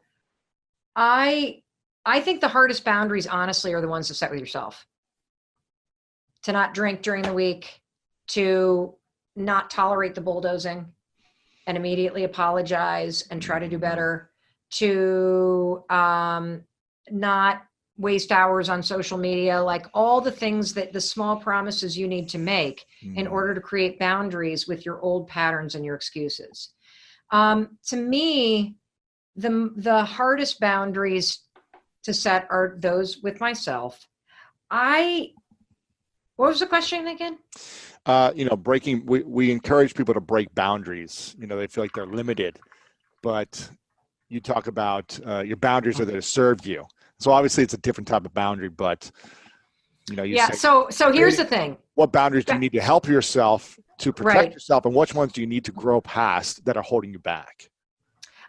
I think the hardest boundaries, honestly, are the ones to set with yourself. To not drink during the week, to not tolerate the bulldozing and immediately apologize and try to do better, to not waste hours on social media, like all the things that the small promises you need to make in order to create boundaries with your old patterns and your excuses. To me, the hardest boundaries to set are those with myself. What was the question again? We encourage people to break boundaries. They feel like they're limited, but you talk about your boundaries are that have served you. So obviously it's a different type of boundary, but so here's the thing. What boundaries do you need to help yourself to protect yourself, and which ones do you need to grow past that are holding you back?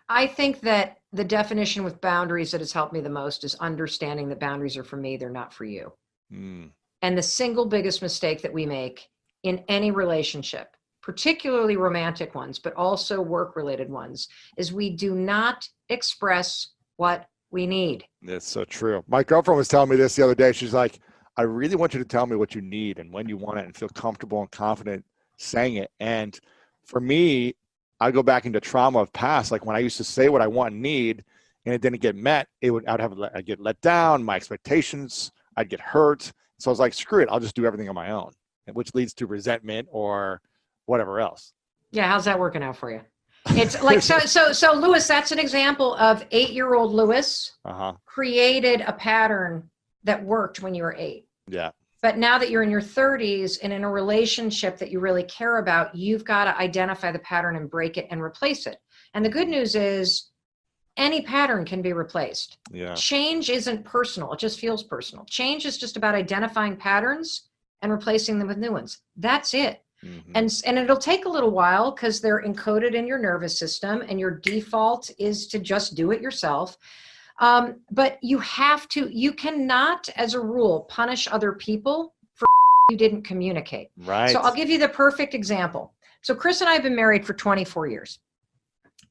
I think that the definition with boundaries that has helped me the most is understanding that boundaries are for me, they're not for you. And the single biggest mistake that we make in any relationship, particularly romantic ones, but also work-related ones, is we do not express what we need. That's so true. My girlfriend was telling me this the other day. She's like, I really want you to tell me what you need and when you want it and feel comfortable and confident saying it. And for me, I go back into trauma of past, like when I used to say what I want and need and it didn't get met, I'd get let down, my expectations, I'd get hurt. So I was like, screw it, I'll just do everything on my own, which leads to resentment or whatever else. Yeah, how's that working out for you? It's like, so Lewis, that's an example of 8-year-old Lewis created a pattern that worked when you were 8. Yeah. But now that you're in your 30s and in a relationship that you really care about, you've got to identify the pattern and break it and replace it. And the good news is any pattern can be replaced. Yeah. Change isn't personal. It just feels personal. Change is just about identifying patterns and replacing them with new ones. That's it. And it'll take a little while because they're encoded in your nervous system and your default is to just do it yourself. But you cannot, as a rule, punish other people for you didn't communicate. Right. So I'll give you the perfect example. So Chris and I have been married for 24 years.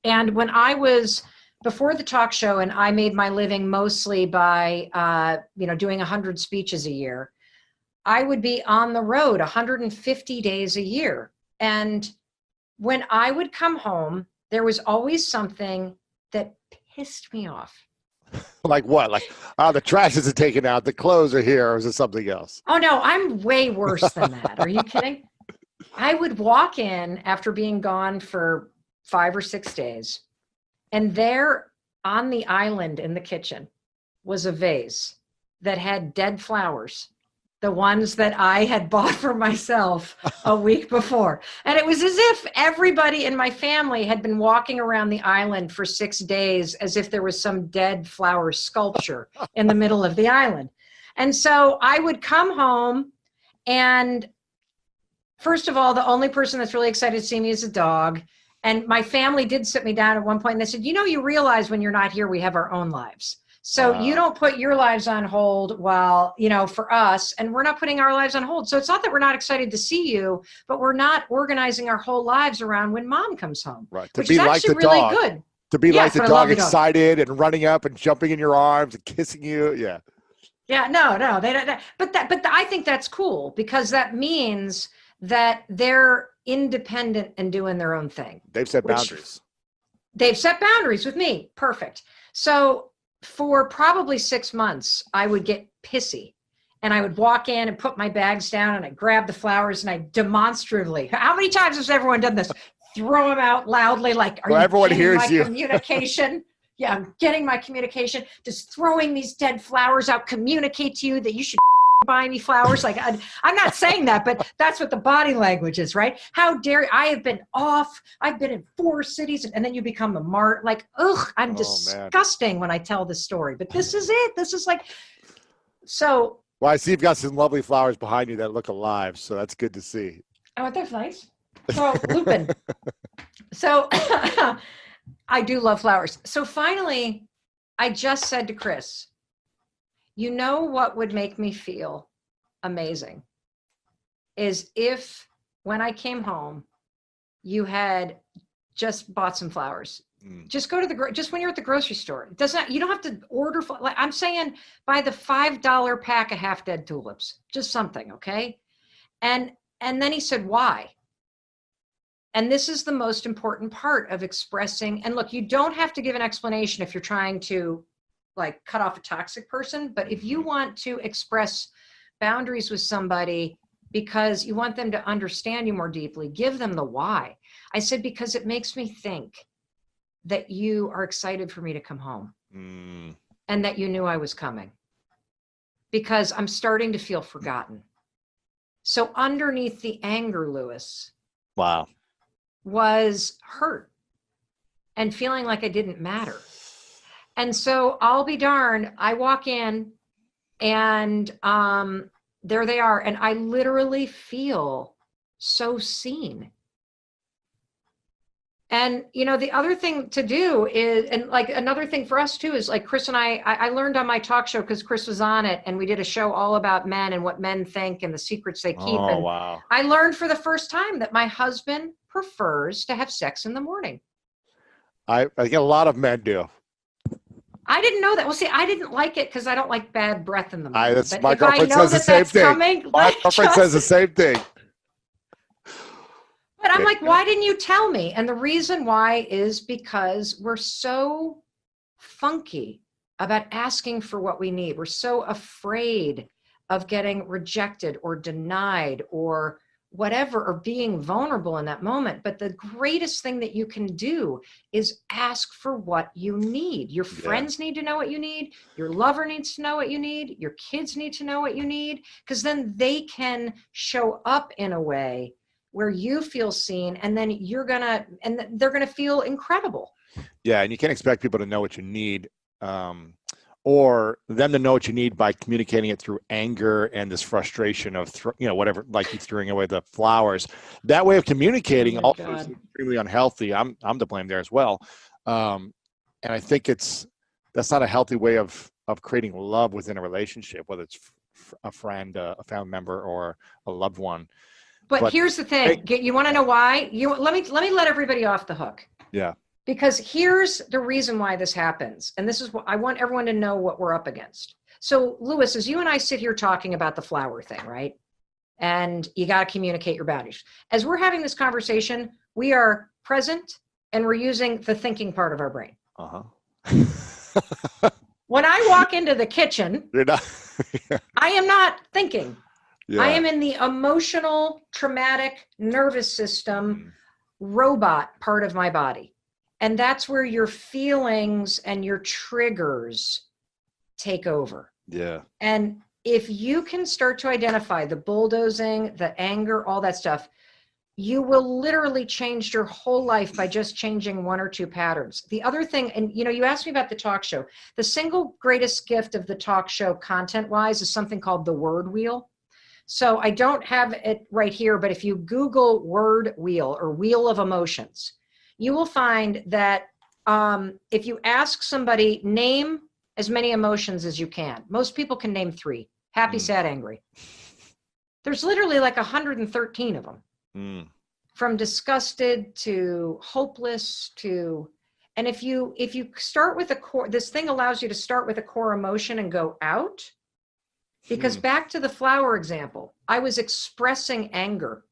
And when I was before the talk show and I made my living mostly by, doing 100 speeches a year, I would be on the road 150 days a year. And when I would come home, there was always something that pissed me off. Like what? Like, the trash isn't taken out, the clothes are here, or is it something else? Oh no, I'm way worse than that. Are you kidding? I would walk in after being gone for 5 or 6 days, and there on the island in the kitchen was a vase that had dead flowers. The ones that I had bought for myself a week before. And it was as if everybody in my family had been walking around the island for 6 days as if there was some dead flower sculpture in the middle of the island. And so I would come home and first of all, the only person that's really excited to see me is a dog. And my family did sit me down at one point and they said, you realize when you're not here, we have our own lives. So you don't put your lives on hold while, for us, and we're not putting our lives on hold. So it's not that we're not excited to see you, but we're not organizing our whole lives around when mom comes home. Right. Which is actually really good. To be like the dog, excited and running up and jumping in your arms and kissing you. Yeah. Yeah, no, they don't. But I think that's cool because that means that they're independent and doing their own thing. They've set boundaries. They've set boundaries with me. Perfect. So for probably 6 months, I would get pissy and I would walk in and put my bags down and I'd grab the flowers and I demonstratively, how many times has everyone done this? Throw them out loudly, like, everyone hears you. Communication. Yeah, I'm getting my communication. Just throwing these dead flowers out, communicate to you that you should buy me flowers. Like, I'm not saying that, but that's what the body language is, right? How dare you? I have been off. I've been in 4 cities, and then you become a mart. Like, I'm disgusting when I tell this story. But this is it. This is like, so. Well, I see you've got some lovely flowers behind you that look alive, so that's good to see. Oh, that's nice. So, Lupin. So, I do love flowers. So finally, I just said to Chris, you know what would make me feel amazing is if when I came home, you had just bought some flowers. Just go to just when you're at the grocery store. It doesn't, you don't have to order, like I'm saying, buy the $5 pack of half dead tulips, just something. Okay. And then he said, why? And this is the most important part of expressing. And look, you don't have to give an explanation if you're trying to like cut off a toxic person. But if you want to express boundaries with somebody because you want them to understand you more deeply, give them the why. I said, because it makes me think that you are excited for me to come home and that you knew I was coming, because I'm starting to feel forgotten. So underneath the anger, Lewis, Wow. was hurt and feeling like I didn't matter. And so I'll be darned, I walk in and there they are. And I literally feel so seen. And, you know, the other thing to do is, and like another thing for us too, is like Chris and I learned on my talk show, because Chris was on it, and we did a show all about men and what men think and the secrets they keep. Oh, And wow. I learned for the first time that my husband prefers to have sex in the morning. I think a lot of men do. I didn't know that. Well, see, I didn't like it because I don't like bad breath in the morning. That's, But my if I girlfriend know says the that same that's thing. coming, My like, girlfriend says the same thing. But I'm like, why didn't you tell me? And the reason why is because we're so funky about asking for what we need. We're so afraid of getting rejected or denied or whatever, or being vulnerable in that moment. But the greatest thing that you can do is ask for what you need. Your friends need to know what you need. Your lover needs to know what you need. Your kids need to know what you need, because then they can show up in a way where you feel seen, and then they're gonna feel incredible. Yeah, and you can't expect people to know what you need, or them to know what you need by communicating it through anger and this frustration of, whatever, like you throwing away the flowers. That way of communicating also is extremely unhealthy. I'm to blame there as well, and I think that's not a healthy way of creating love within a relationship, whether it's a friend, a family member, or a loved one. But here's the thing. You want to know why? Let me let everybody off the hook. Yeah. Because here's the reason why this happens. And this is what I want everyone to know, what we're up against. So Lewis, as you and I sit here talking about the flower thing, right? And you got to communicate your boundaries. As we're having this conversation, we are present and we're using the thinking part of our brain. When I walk into the kitchen, I am not thinking. I am in the emotional, traumatic, nervous system, robot part of my body. And that's where your feelings and your triggers take over. Yeah. And if you can start to identify the bulldozing, the anger, all that stuff, you will literally change your whole life by just changing one or two patterns. The other thing, and you asked me about the talk show. The single greatest gift of the talk show content-wise is something called the word wheel. So I don't have it right here, but if you Google word wheel or wheel of emotions, you will find that if you ask somebody, name as many emotions as you can. Most people can name 3: happy, sad, angry. There's literally like 113 of them. From disgusted to hopeless to, and if you start with a core, this thing allows you to start with a core emotion and go out. Because back to the flower example, I was expressing anger.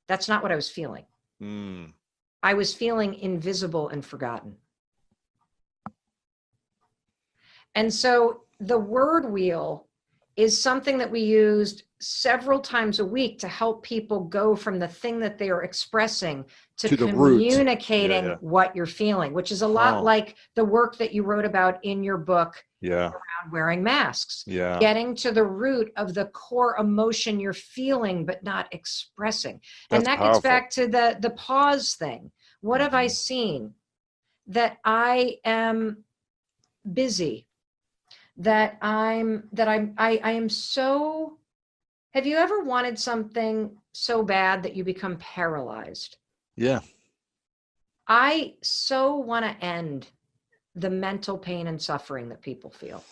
That's not what I was feeling. I was feeling invisible and forgotten. And so the word wheel is something that we used several times a week to help people go from the thing that they are expressing to communicating what you're feeling, which is a lot like the work that you wrote about in your book around wearing masks. Getting to the root of the core emotion you're feeling but not expressing. And that gets back to the pause thing. What have I seen? That I am busy. That I am so. Have you ever wanted something so bad that you become paralyzed? Yeah. I so want to end the mental pain and suffering that people feel.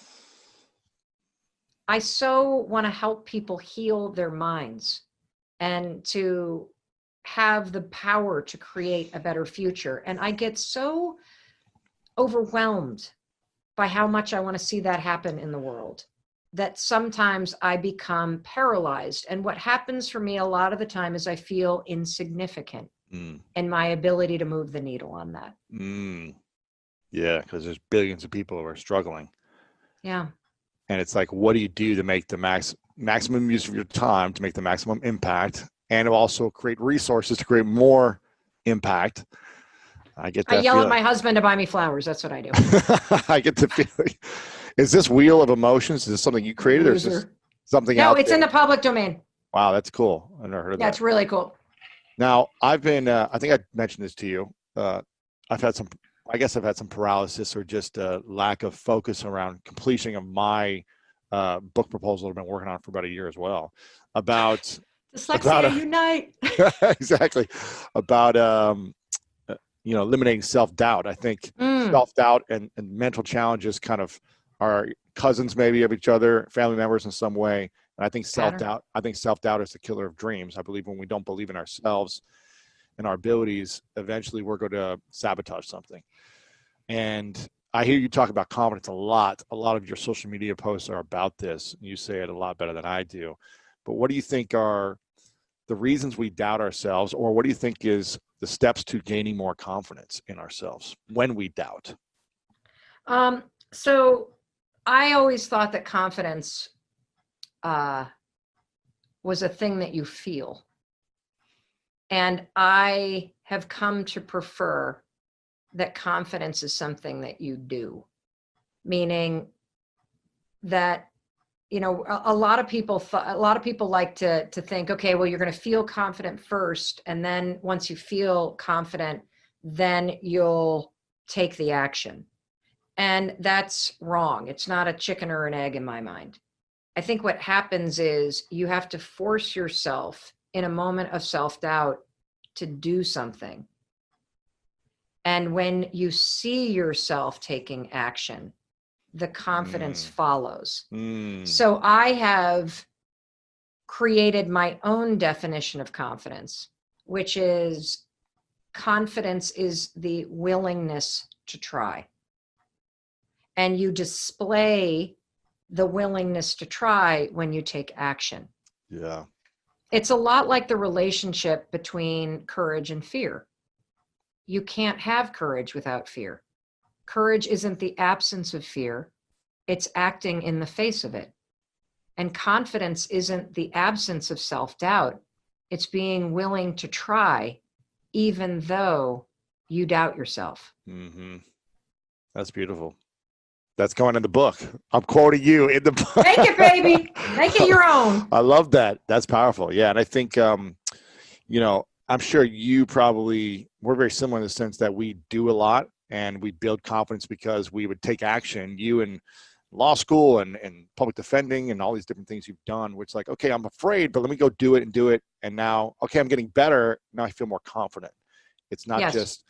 I so want to help people heal their minds and to have the power to create a better future. And I get so overwhelmed by how much I want to see that happen in the world that sometimes I become paralyzed. And what happens for me a lot of the time is I feel insignificant in my ability to move the needle on that. Yeah, because there's billions of people who are struggling. Yeah. And it's like, what do you do to make the maximum use of your time, to make the maximum impact, and to also create resources to create more impact? I get I that yell at feeling. my husband to buy me flowers. That's what I do. I get the feeling. Is this wheel of emotions, is this something you created, or is this Loser. something No, out it's in there? the public domain. Wow, that's cool. I never heard of Yeah, that. it's really cool. Now, I've been, I think I mentioned this to you. I've had some, I guess I've had some paralysis or just a lack of focus around completion of my book proposal I've been working on for about a year as well. About Dyslexia unite. exactly, about eliminating self-doubt. I think self-doubt and mental challenges kind of are cousins maybe of each other, family members in some way. And I think self-doubt is the killer of dreams. I believe when we don't believe in ourselves and our abilities, eventually we're going to sabotage something. And I hear you talk about confidence a lot. A lot of your social media posts are about this. You say it a lot better than I do. But what do you think are the reasons we doubt ourselves, or what do you think is the steps to gaining more confidence in ourselves when we doubt? So I always thought that confidence was a thing that you feel. And I have come to prefer that confidence is something that you do, meaning that, a lot of people like to think, okay, well, you're going to feel confident first. And then once you feel confident, then you'll take the action. And that's wrong. It's not a chicken or an egg in my mind. I think what happens is you have to force yourself in a moment of self-doubt to do something. And when you see yourself taking action, the confidence follows. So I have created my own definition of confidence, which is confidence is the willingness to try. And you display the willingness to try when you take action. Yeah. It's a lot like the relationship between courage and fear. You can't have courage without fear. Courage isn't the absence of fear. It's acting in the face of it. And confidence isn't the absence of self-doubt. It's being willing to try, even though you doubt yourself. Mm-hmm. That's beautiful. That's going in the book. I'm quoting you in the book. Make it, baby. Make it your own. I love that. That's powerful. Yeah. And I think, I'm sure we're very similar in the sense that we do a lot and we build confidence because we would take action. You in law school and public defending and all these different things you've done, which like, okay, I'm afraid, but let me go do it. And now, okay, I'm getting better. Now I feel more confident. It's not just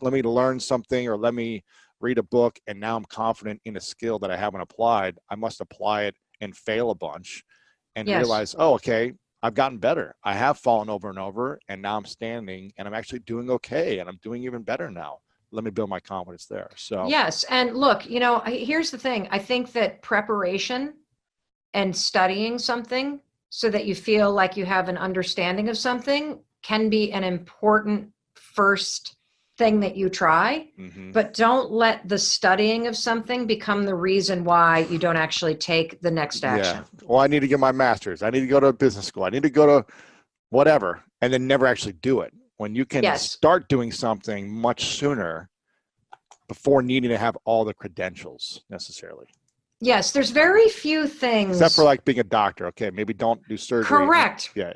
let me learn something or let me read a book and now I'm confident in a skill that I haven't applied. I must apply it and fail a bunch and realize, oh, okay, I've gotten better. I have fallen over and over and now I'm standing and I'm actually doing okay and I'm doing even better now. Let me build my confidence there. So yes. And look, here's the thing. I think that preparation and studying something so that you feel like you have an understanding of something can be an important first thing that you try, but don't let the studying of something become the reason why you don't actually take the next action. Yeah. Well, I need to get my master's. I need to go to business school. I need to go to whatever, and then never actually do it. When you can start doing something much sooner before needing to have all the credentials necessarily. Yes, there's very few things. Except for like being a doctor. Okay, maybe don't do surgery. Correct. Yeah.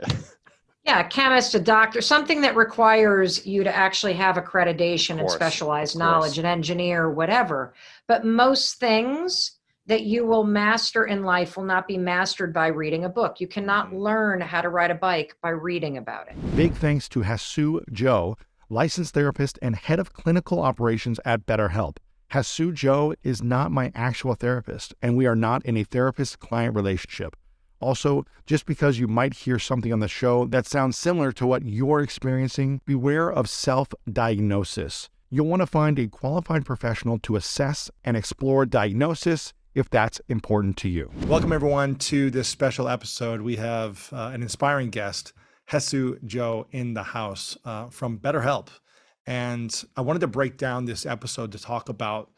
Yeah, a chemist, a doctor, something that requires you to actually have accreditation and specialized knowledge, an engineer, whatever. But most things that you will master in life will not be mastered by reading a book. You cannot learn how to ride a bike by reading about it. Big thanks to Jesus Joe, licensed therapist and head of clinical operations at BetterHelp. Jesus Joe is not my actual therapist, and we are not in a therapist-client relationship. Also, just because you might hear something on the show that sounds similar to what you're experiencing, beware of self-diagnosis. You'll want to find a qualified professional to assess and explore diagnosis if that's important to you. Welcome, everyone, to this special episode. We have an inspiring guest, Jesus Joe, in the house from BetterHelp. And I wanted to break down this episode to talk about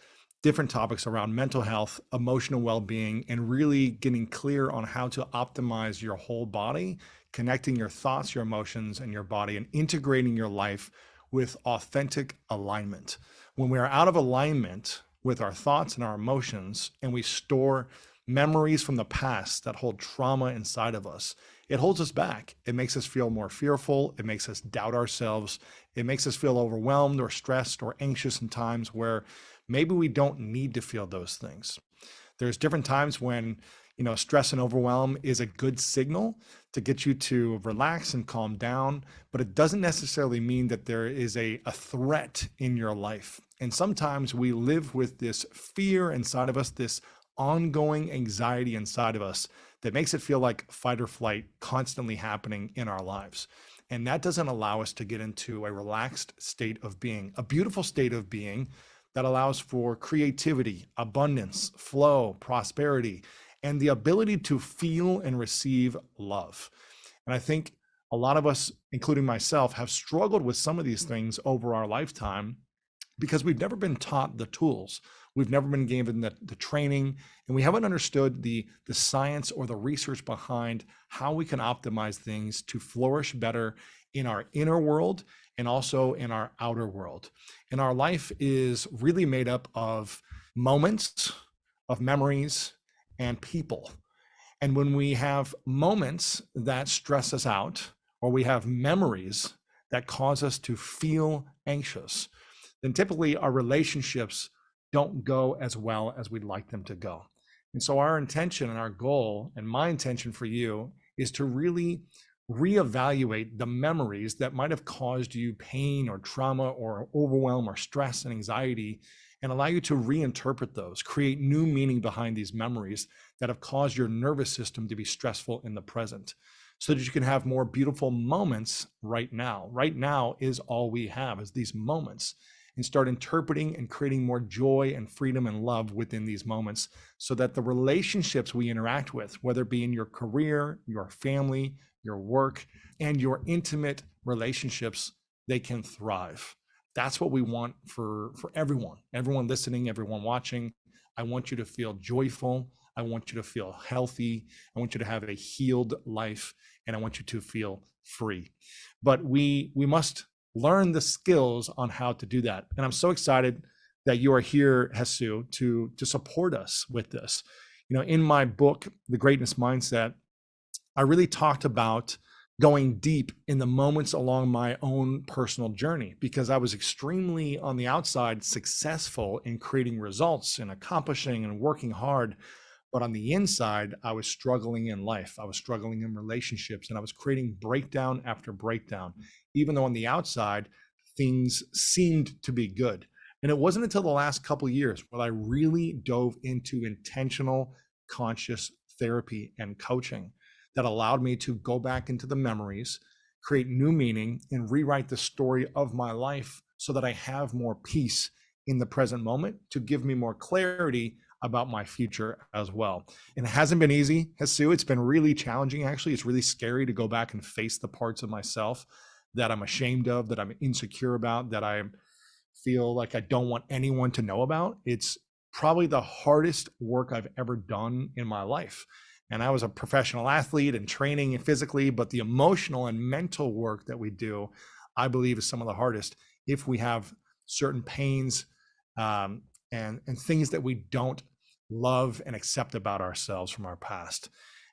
different topics around mental health, emotional well-being, and really getting clear on how to optimize your whole body, connecting your thoughts, your emotions, and your body, and integrating your life with authentic alignment. When we are out of alignment with our thoughts and our emotions, and we store memories from the past that hold trauma inside of us, it holds us back. It makes us feel more fearful. It makes us doubt ourselves. It makes us feel overwhelmed or stressed or anxious in times where maybe we don't need to feel those things. There's different times when, stress and overwhelm is a good signal to get you to relax and calm down, but it doesn't necessarily mean that there is a threat in your life. And sometimes we live with this fear inside of us, this ongoing anxiety inside of us that makes it feel like fight or flight constantly happening in our lives. And that doesn't allow us to get into a relaxed state of being, a beautiful state of being that allows for creativity, abundance, flow, prosperity, and the ability to feel and receive love. And I think a lot of us, including myself, have struggled with some of these things over our lifetime because we've never been taught the tools. We've never been given the training, and we haven't understood the science or the research behind how we can optimize things to flourish better in our inner world and also in our outer world. And our life is really made up of moments, of memories, and people. And when we have moments that stress us out, or we have memories that cause us to feel anxious, then typically our relationships don't go as well as we'd like them to go. And so our intention and our goal, and my intention for you, is to really reevaluate the memories that might have caused you pain or trauma or overwhelm or stress and anxiety, and allow you to reinterpret those, create new meaning behind these memories that have caused your nervous system to be stressful in the present, so that you can have more beautiful moments right now. Right now is all we have, is these moments. And start interpreting and creating more joy and freedom and love within these moments, so that the relationships we interact with, whether it be in your career, your family, your work, and your intimate relationships, they can thrive. That's what we want for everyone listening, everyone watching. I want you to feel joyful. I want you to feel healthy. I want you to have a healed life, and I want you to feel free. But we must learn the skills on how to do that. And I'm so excited that you are here, Jesus, to support us with this. In my book, The Greatness Mindset, I really talked about going deep in the moments along my own personal journey, because I was extremely on the outside successful in creating results and accomplishing and working hard. But on the inside, I was struggling in life. I was struggling in relationships, and I was creating breakdown after breakdown, even though on the outside, things seemed to be good. And it wasn't until the last couple of years when I really dove into intentional, conscious therapy and coaching that allowed me to go back into the memories, create new meaning, and rewrite the story of my life so that I have more peace in the present moment, to give me more clarity about my future as well. And it hasn't been easy, Jesus. It's been really challenging, actually. It's really scary to go back and face the parts of myself that I'm ashamed of, that I'm insecure about, that I feel like I don't want anyone to know about. It's probably the hardest work I've ever done in my life. And I was a professional athlete and training physically, but the emotional and mental work that we do, I believe, is some of the hardest if we have certain pains and things that we don't love and accept about ourselves from our past.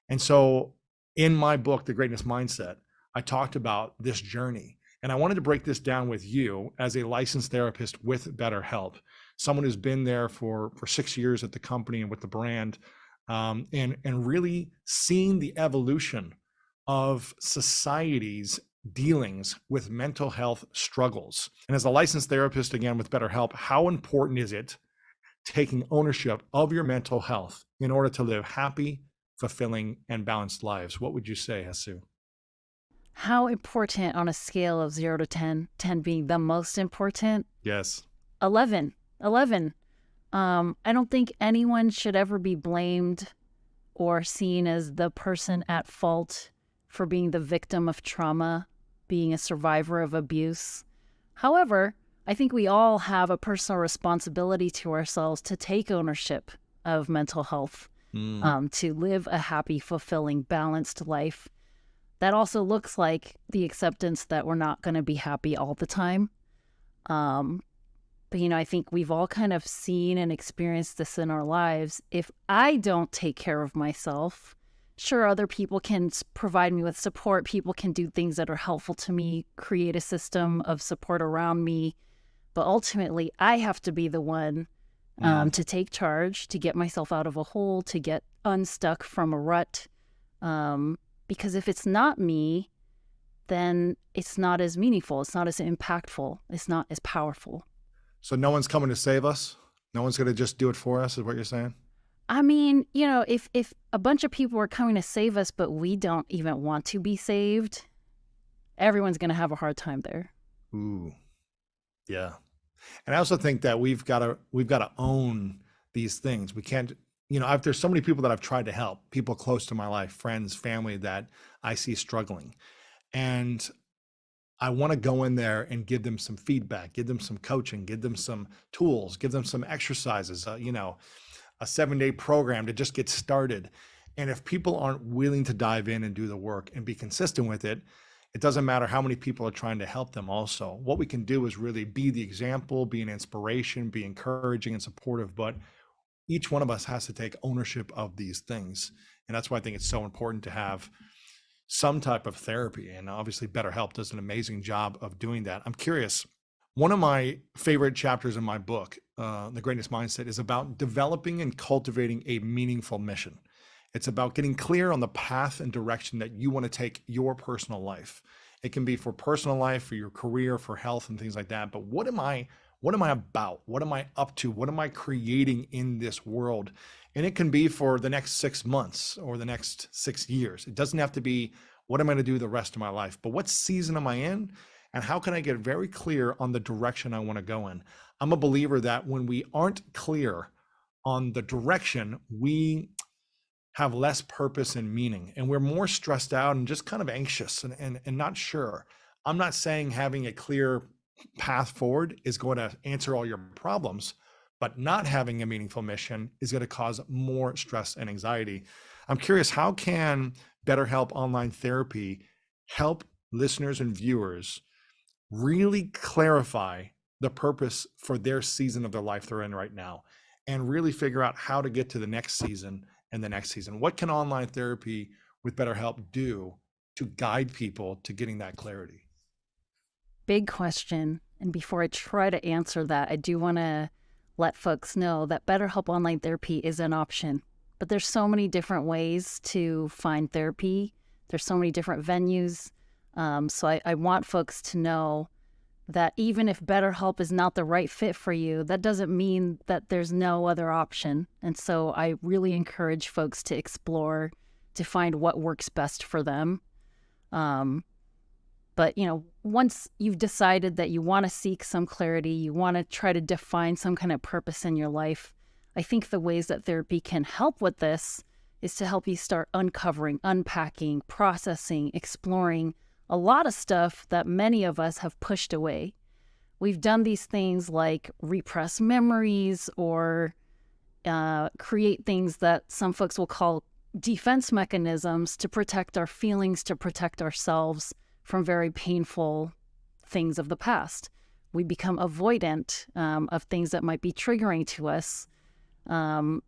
And so in my book, The Greatness Mindset, I talked about this journey. And I wanted to break this down with you as a licensed therapist with BetterHelp, someone who's been there for 6 years at the company and with the brand, and really seen the evolution of society's dealings with mental health struggles. And as a licensed therapist, again, with BetterHelp, how important is it taking ownership of your mental health in order to live happy, fulfilling, and balanced lives? What would you say, Jesus? How important on a scale of 0 to 10, 10 being the most important? Yes. 11. 11. I don't think anyone should ever be blamed or seen as the person at fault for being the victim of trauma, being a survivor of abuse. However, I think we all have a personal responsibility to ourselves to take ownership of mental health, to live a happy, fulfilling, balanced life. That also looks like the acceptance that we're not going to be happy all the time. But, I think we've all kind of seen and experienced this in our lives. If I don't take care of myself, sure, other people can provide me with support. People can do things that are helpful to me, create a system of support around me. But ultimately, I have to be the one to take charge, to get myself out of a hole, to get unstuck from a rut. Because if it's not me, then it's not as meaningful. It's not as impactful. It's not as powerful. So no one's coming to save us? No one's going to just do it for us, is what you're saying? I mean, if a bunch of people are coming to save us, but we don't even want to be saved, everyone's going to have a hard time there. Ooh, yeah. And I also think that we've got to own these things. We can't, there's so many people that I've tried to help, people close to my life, friends, family that I see struggling. And I want to go in there and give them some feedback, give them some coaching, give them some tools, give them some exercises, a 7-day program to just get started. And if people aren't willing to dive in and do the work and be consistent with it, it doesn't matter how many people are trying to help them also. What we can do is really be the example, be an inspiration, be encouraging and supportive, but each one of us has to take ownership of these things. And that's why I think it's so important to have some type of therapy. And obviously BetterHelp does an amazing job of doing that. I'm curious, one of my favorite chapters in my book, The Greatest Mindset, is about developing and cultivating a meaningful mission. It's about getting clear on the path and direction that you want to take your personal life. It can be for personal life, for your career, for health and things like that. But what am I about? What am I up to? What am I creating in this world? And it can be for the next 6 months or the next 6 years. It doesn't have to be what am I going to do the rest of my life, but what season am I in? And how can I get very clear on the direction I want to go in? I'm a believer that when we aren't clear on the direction, we have less purpose and meaning, and we're more stressed out and just kind of anxious and not sure. I'm not saying having a clear path forward is going to answer all your problems, but not having a meaningful mission is going to cause more stress and anxiety. I'm curious, how can BetterHelp Online Therapy help listeners and viewers really clarify the purpose for their season of their life they're in right now, and really figure out how to get to the next season and the next season? What can online therapy with BetterHelp do to guide people to getting that clarity? Big question. And before I try to answer that, I do want to let folks know that BetterHelp Online Therapy is an option. But there's so many different ways to find therapy. There's so many different venues. So I want folks to know that even if BetterHelp is not the right fit for you, that doesn't mean that there's no other option. And so I really encourage folks to explore, to find what works best for them. But, once you've decided that you want to seek some clarity, you want to try to define some kind of purpose in your life, I think the ways that therapy can help with this is to help you start uncovering, unpacking, processing, exploring a lot of stuff that many of us have pushed away. We've done these things like repress memories or create things that some folks will call defense mechanisms to protect our feelings, to protect ourselves from very painful things of the past. We become avoidant of things that might be triggering to us. In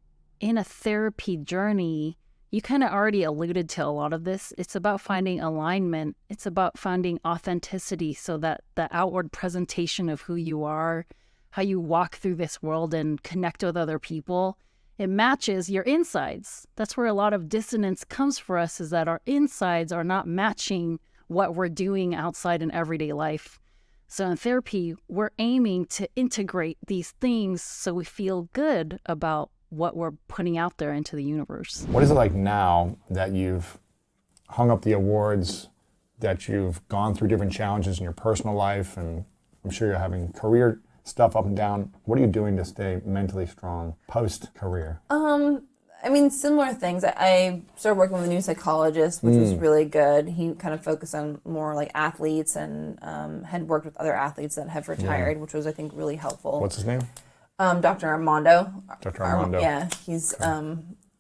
a therapy journey, you kind of already alluded to a lot of this. It's about finding alignment. It's about finding authenticity, so that the outward presentation of who you are, how you walk through this world and connect with other people, it matches your insides. That's where a lot of dissonance comes for us, is that our insides are not matching what we're doing outside in everyday life. So in therapy, we're aiming to integrate these things so we feel good about what we're putting out there into the universe. What is it like now that you've hung up the awards, that you've gone through different challenges in your personal life, and I'm sure you're having career stuff up and down? What are you doing to stay mentally strong post-career? I mean, similar things. I started working with a new psychologist, which was really good. He kind of focused on more like athletes and had worked with other athletes that have retired, which was, I think, really helpful. What's his name? Dr. Armando. Dr. Armando. Yeah, he's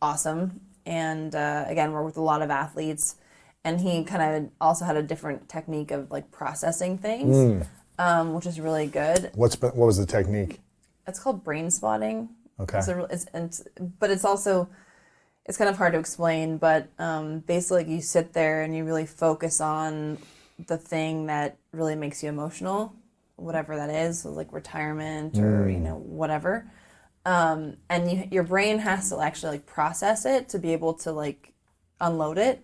awesome. And again, worked with a lot of athletes. And he kind of also had a different technique of like processing things, which is really good. What was the technique? It's called brain spotting. Okay. But it's also, it's kind of hard to explain, but basically you sit there and you really focus on the thing that really makes you emotional, whatever that is, so like retirement or, whatever. And your brain has to actually like process it to be able to like unload it.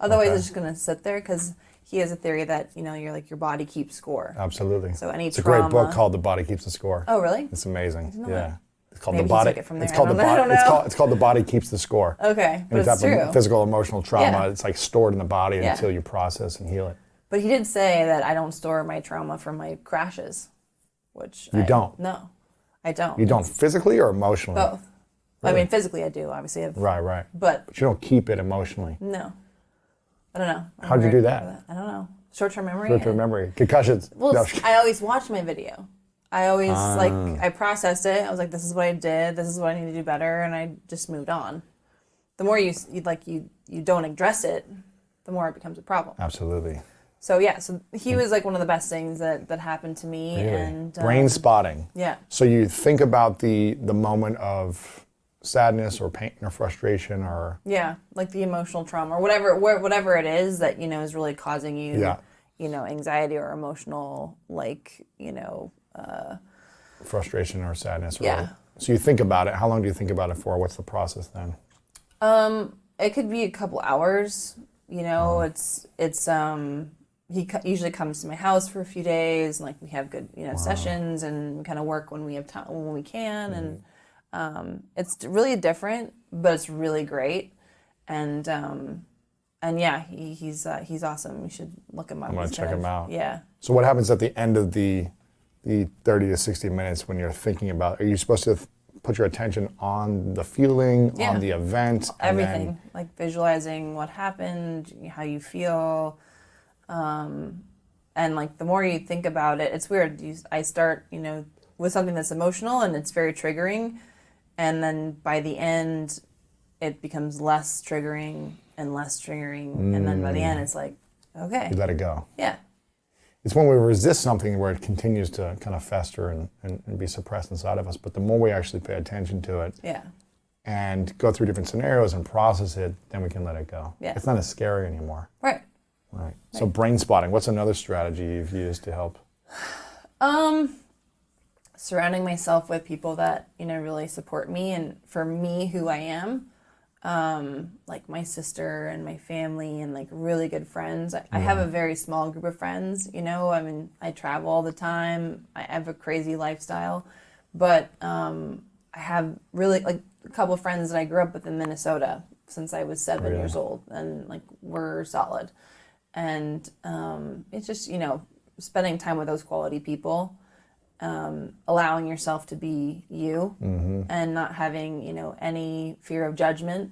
Otherwise it's just going to sit there, because he has a theory that, your body keeps score. Absolutely. So any it's a trauma. great book called The Body Keeps the Score. Oh, really? It's amazing. Yeah. That. It's called Maybe The Body. he took it from there. It's called I The don't Body. know. It's called The Body Keeps the Score. Okay, but Any it's type true. of physical, emotional trauma, Yeah. it's like stored in the body until you process and heal it. But he did say that I don't store my trauma from my crashes, which You don't? No, I don't. You don't physically or emotionally? Both. I mean, physically I do, obviously. Right. But you don't keep it emotionally. no. I don't know. How'd you do that? I don't know. Short-term memory? Short-term memory. Concussions. Well, No. I always watch my video. I always, I processed it. I was like, this is what I did. This is what I need to do better. And I just moved on. The more you don't address it, the more it becomes a problem. Absolutely. So, yeah. So he was like one of the best things that happened to me. Really? And Brain spotting. Yeah. So you think about the moment of sadness or pain or frustration or... Yeah, like the emotional trauma or whatever it is that, is really causing you, anxiety or emotional, frustration or sadness. Yeah. So you think about it. How long do you think about it for? What's the process then? It could be a couple hours, it's he usually comes to my house for a few days, and like we have good, sessions, and we kind of work when we have time, when we can. And it's really different, but it's really great. And yeah, he's awesome. You should look him up. I'm going to check him out. Yeah. So what happens at the end of the 30 to 60 minutes when you're thinking about, are you supposed to put your attention on the feeling, on the event? Everything, like visualizing what happened, how you feel. And like the more you think about it, it's weird. I start, with something that's emotional and it's very triggering. And then by the end, it becomes less triggering and less triggering. And then by the end, it's like, okay. You let it go. Yeah. It's when we resist something where it continues to kind of fester and be suppressed inside of us. But the more we actually pay attention to it and go through different scenarios and process it, then we can let it go. Yeah. It's not as scary anymore. Right. Right. So brain spotting, what's another strategy you've used to help? Surrounding myself with people that, really support me and for me, who I am. Like my sister and my family and like really good friends. I have a very small group of friends, I travel all the time. I have a crazy lifestyle, but I have really like a couple of friends that I grew up with in Minnesota since I was 7 years old, and like we're solid. And it's just, spending time with those quality people, allowing yourself to be you and not having, any fear of judgment.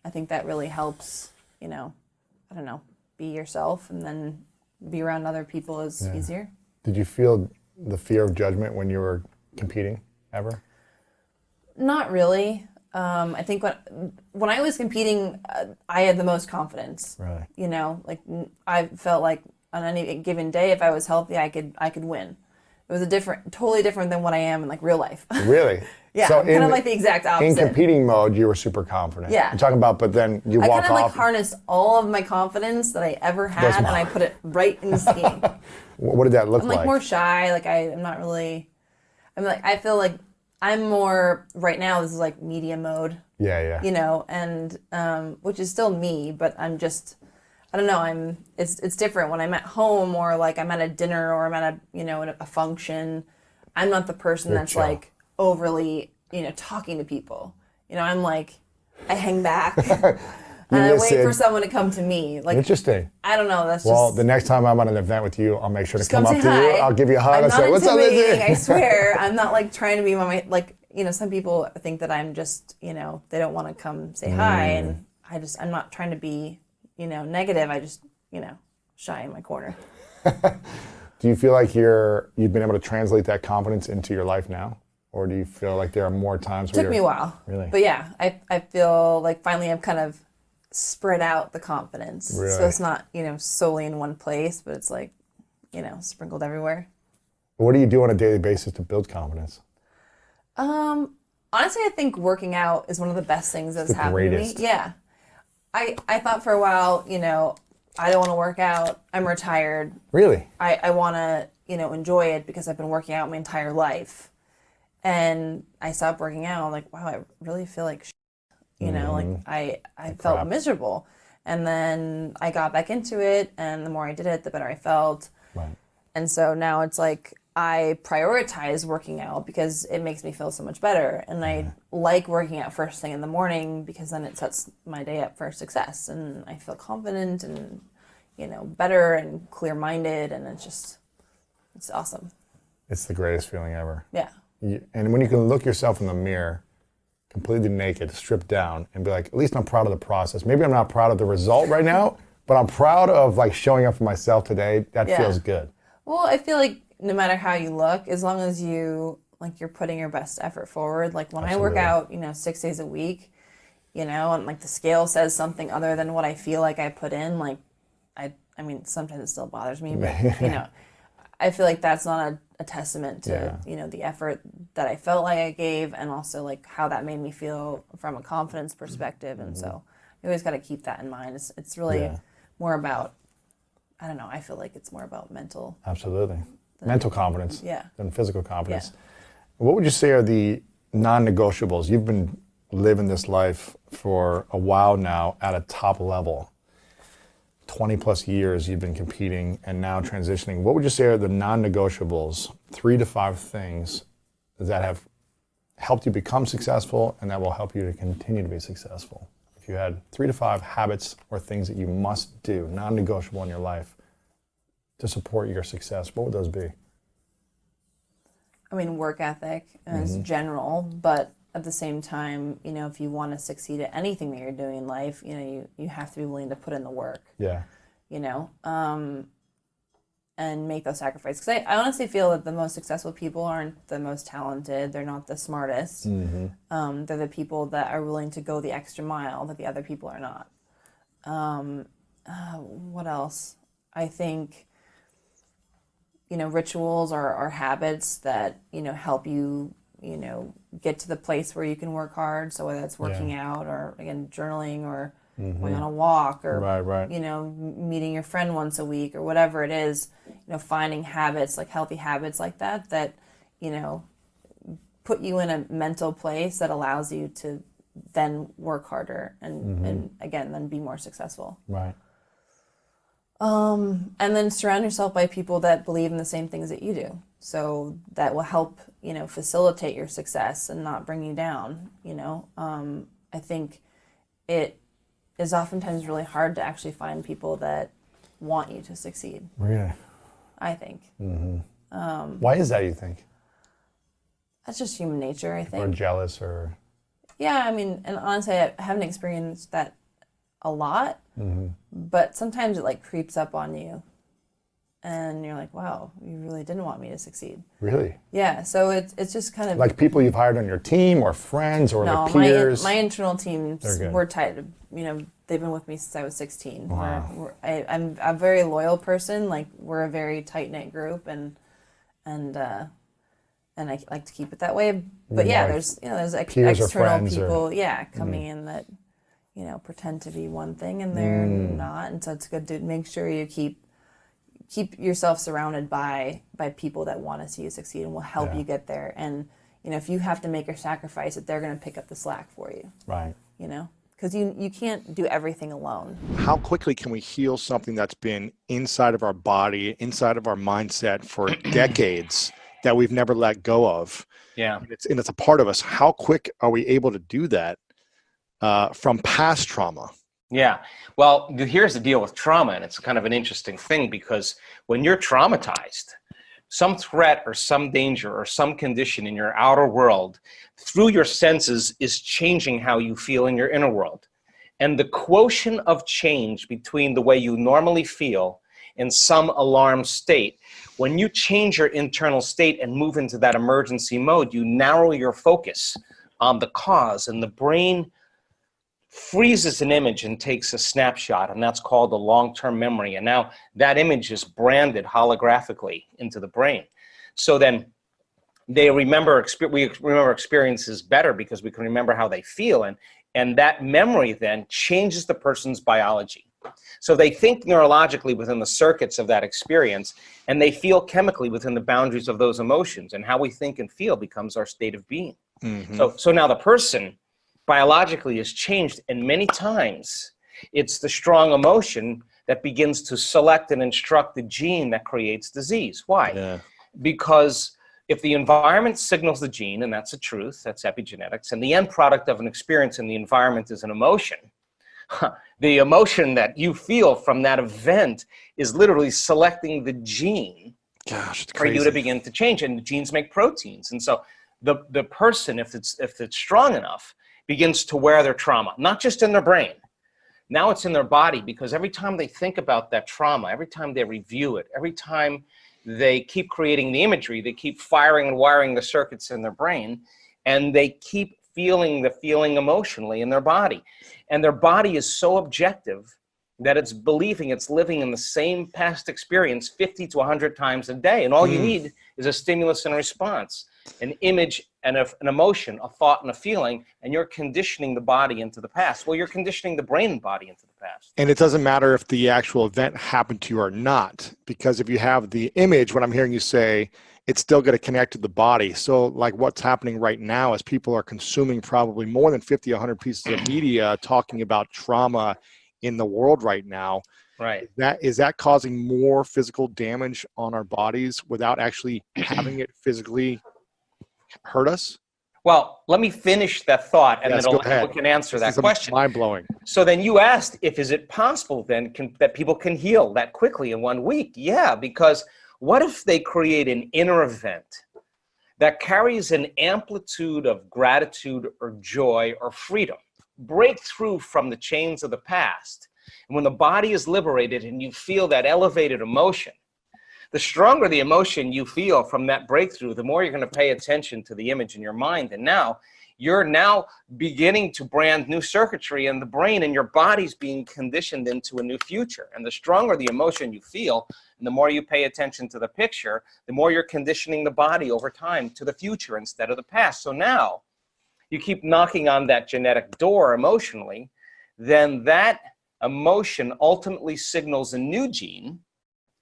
I think that really helps, be yourself, and then be around other people is easier. Did you feel the fear of judgment when you were competing ever? Not really. I think when I was competing, I had the most confidence. Really? I felt like on any given day, if I was healthy, I could win. It was totally different than what I am in like real life. Really? Yeah, so I'm kind of like the exact opposite. In competing mode, you were super confident. Yeah. I'm talking about, but then you walk off. I kind of like harnessed all of my confidence that I ever had, and I put it right in skiing. What did that look like? I'm like more shy. Like I'm not really. I feel like I'm more right now. This is like media mode. Yeah. And which is still me, but I'm just. I don't know. It's different when I'm at home, or like I'm at a dinner, or I'm at a function. I'm not the person that's chill. Like overly talking to people. I'm like I hang back and I wait for someone to come to me. Like interesting. I don't know. That's well. Just, the next time I'm at an event with you, I'll make sure to come up to hi. you. I'll give you a hug. I'm I'll not say, "What's up, Lizzie?" I swear, I'm not like trying to be my like some people think that I'm just, they don't want to come say hi, and I'm not trying to be, negative. I just, shy in my corner. Do you feel like you've been able to translate that confidence into your life now? Or do you feel like there are more times where Took me a while. Really? But yeah, I feel like finally I've kind of spread out the confidence. Really? So it's not, solely in one place, but it's like, sprinkled everywhere. What do you do on a daily basis to build confidence? Honestly, I think working out is one of the best things that's happened to me. Greatest. Yeah. I thought for a while, I don't want to work out. I'm retired. Really? I want to, enjoy it because I've been working out my entire life. And I stopped working out. I'm like, wow, I really feel like I felt crap. miserable. And then I got back into it, and the more I did it, the better I felt. Right. And so now it's like I prioritize working out because it makes me feel so much better. And I like working out first thing in the morning because then it sets my day up for success. And I feel confident and, better and clear-minded. And it's awesome. It's the greatest feeling ever. Yeah. And when you can look yourself in the mirror, completely naked, stripped down, and be like, at least I'm proud of the process. Maybe I'm not proud of the result right now, but I'm proud of showing up for myself today. That feels good. Well, I feel like no matter how you look, as long as you're putting your best effort forward. Like when Absolutely. I work out, 6 days a week, and the scale says something other than what I feel like I put in, I mean, sometimes it still bothers me, but I feel like that's not a testament to, the effort that I felt like I gave, and also how that made me feel from a confidence perspective. And so you always got to keep that in mind. It's really more about, I don't know, I feel like it's more about mental. Absolutely. Mental confidence than physical confidence. Yeah. What would you say are the non-negotiables? You've been living this life for a while now at a top level. 20 plus years you've been competing and now transitioning. What would you say are the non-negotiables, 3 to 5 things that have helped you become successful and that will help you to continue to be successful? If you had 3 to 5 habits or things that you must do, non-negotiable in your life to support your success, what would those be? I mean, work ethic is general, but at the same time, if you want to succeed at anything that you're doing in life, you have to be willing to put in the work. Yeah. And make those sacrifices. Because I honestly feel that the most successful people aren't the most talented. They're not the smartest. They're the people that are willing to go the extra mile that the other people are not. What else? I think, rituals are habits that, help you, get to the place where you can work hard. So whether it's working out or, again, journaling or going on a walk or, meeting your friend once a week or whatever it is, finding habits, healthy habits like that, put you in a mental place that allows you to then work harder and again, then be more successful. Right. And then surround yourself by people that believe in the same things that you do. So that will help, facilitate your success and not bring you down. I think it is oftentimes really hard to actually find people that want you to succeed. Really? I think. Why is that, you think? That's just human nature, I think. Or jealous or... Yeah, I mean, and honestly, I haven't experienced that a lot, but sometimes it creeps up on you and you're like, wow, you really didn't want me to succeed. Really? Yeah, so it's just kind of... Like people you've hired on your team or friends or no, peers? my internal teams, They're good. we're tight. They've been with me since I was 16. Wow. I'm a very loyal person. We're a very tight-knit group, and I like to keep it that way. But yeah, there's peers or external friends people, coming in that pretend to be one thing and they're not, and so it's good to make sure you keep yourself surrounded by people that want to see you succeed and will help you get there. And if you have to make a sacrifice, that they're going to pick up the slack for you. Right. Because you can't do everything alone. How quickly can we heal something that's been inside of our body, inside of our mindset for decades that we've never let go of? Yeah. And it's a part of us. How quick are we able to do that from past trauma? Yeah. Well, here's the deal with trauma, and it's kind of an interesting thing because when you're traumatized, some threat or some danger or some condition in your outer world through your senses is changing how you feel in your inner world. And the quotient of change between the way you normally feel in some alarm state, when you change your internal state and move into that emergency mode, you narrow your focus on the cause, and the brain freezes an image and takes a snapshot, and that's called a long-term memory. And now that image is branded holographically into the brain. So then we remember experiences better because we can remember how they feel, and that memory then changes the person's biology. So they think neurologically within the circuits of that experience, and they feel chemically within the boundaries of those emotions, and how we think and feel becomes our state of being. So now the person biologically is changed, and many times it's the strong emotion that begins to select and instruct the gene that creates disease. Why? Yeah. Because if the environment signals the gene, and that's a truth, that's epigenetics, and the end product of an experience in the environment is an emotion, the emotion that you feel from that event is literally selecting the gene for you to begin to change. And the genes make proteins. And so the person, if it's strong enough, begins to wear their trauma, not just in their brain. Now it's in their body, because every time they think about that trauma, every time they review it, every time they keep creating the imagery, they keep firing and wiring the circuits in their brain, and they keep feeling the feeling emotionally in their body. And their body is so objective that it's believing it's living in the same past experience 50 to 100 times a day. And all you need is a stimulus and a response, an image and an emotion, a thought and a feeling, and you're conditioning the body into the past. Well, you're conditioning the brain and body into the past. And it doesn't matter if the actual event happened to you or not, because if you have the image, what I'm hearing you say, it's still going to connect to the body. So like what's happening right now is people are consuming probably more than 50, 100 pieces of media talking about trauma in the world right now. Right. Is that causing more physical damage on our bodies without actually having it physically hurt us? Well, let me finish that thought, and Yes, then go ahead. we can answer This that is question. mind-blowing. So then you asked, is it possible then that people can heal that quickly in 1 week? Yeah, because what if they create an inner event that carries an amplitude of gratitude or joy or freedom, break through from the chains of the past, and when the body is liberated and you feel that elevated emotion, the stronger the emotion you feel from that breakthrough, the more you're going to pay attention to the image in your mind. And now you're beginning to brand new circuitry in the brain, and your body's being conditioned into a new future. And the stronger the emotion you feel, and the more you pay attention to the picture, the more you're conditioning the body over time to the future instead of the past. So now you keep knocking on that genetic door emotionally, then that emotion ultimately signals a new gene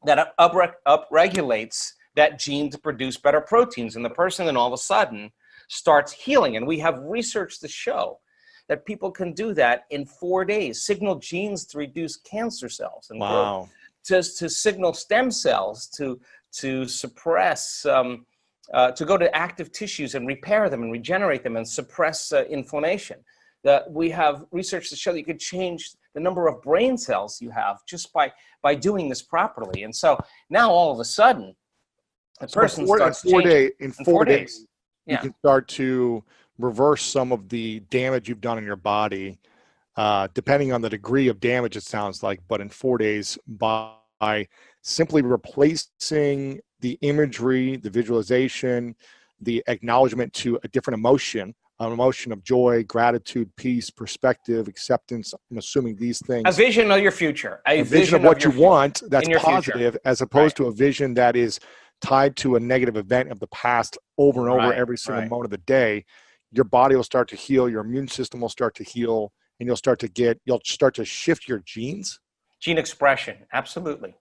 that upregulates that gene to produce better proteins. And the person then all of a sudden starts healing. And we have research to show that people can do that in 4 days, signal genes to reduce cancer cells and growth, to signal stem cells to suppress, to go to active tissues and repair them and regenerate them and suppress inflammation. That we have research to show that you could change the number of brain cells you have just by doing this properly. And so now all of a sudden, the person starts changing. In 4 days, Yeah. you can start to reverse some of the damage you've done in your body, depending on the degree of damage, it sounds like, but in 4 days by simply replacing the imagery, the visualization, the acknowledgement to a different emotion, an emotion of joy, gratitude, peace, perspective, acceptance. I'm assuming these things. A vision of your future. A vision of what you want that's positive, future. as opposed to a vision that is tied to a negative event of the past over and over every single moment of the day. Your body will start to heal, your immune system will start to heal, and you'll start to shift your genes. Gene expression, absolutely.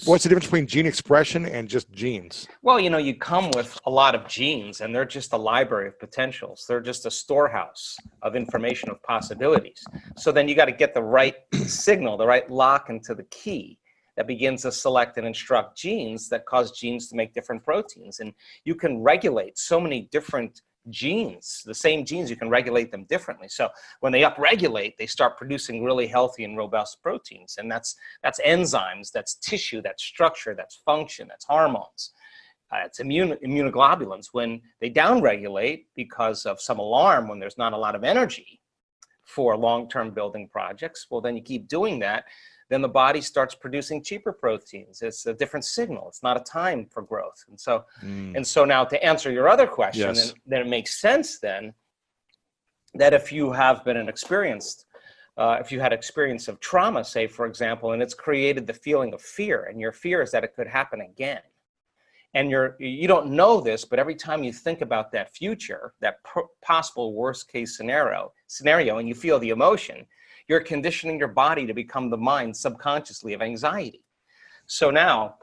What's the difference between gene expression and just genes? Well, you come with a lot of genes, and they're just a library of potentials. They're just a storehouse of information, of possibilities. So then you got to get the right signal, the right lock into the key that begins to select and instruct genes that cause genes to make different proteins. And you can regulate so many different genes, the same genes, you can regulate them differently. So when they upregulate, they start producing really healthy and robust proteins. And that's enzymes, that's tissue, that's structure, that's function, that's hormones. it's immunoglobulins. When they downregulate because of some alarm, when there's not a lot of energy for long-term building projects, well, then you keep doing that, then the body starts producing cheaper proteins. It's a different signal. It's not a time for growth. And so now to answer your other question, Yes. then it makes sense then that if you have been if you had experience of trauma, say, for example, and it's created the feeling of fear, and your fear is that it could happen again. And you don't know this, but every time you think about that future, that possible worst case scenario, and you feel the emotion, you're conditioning your body to become the mind subconsciously of anxiety. So now,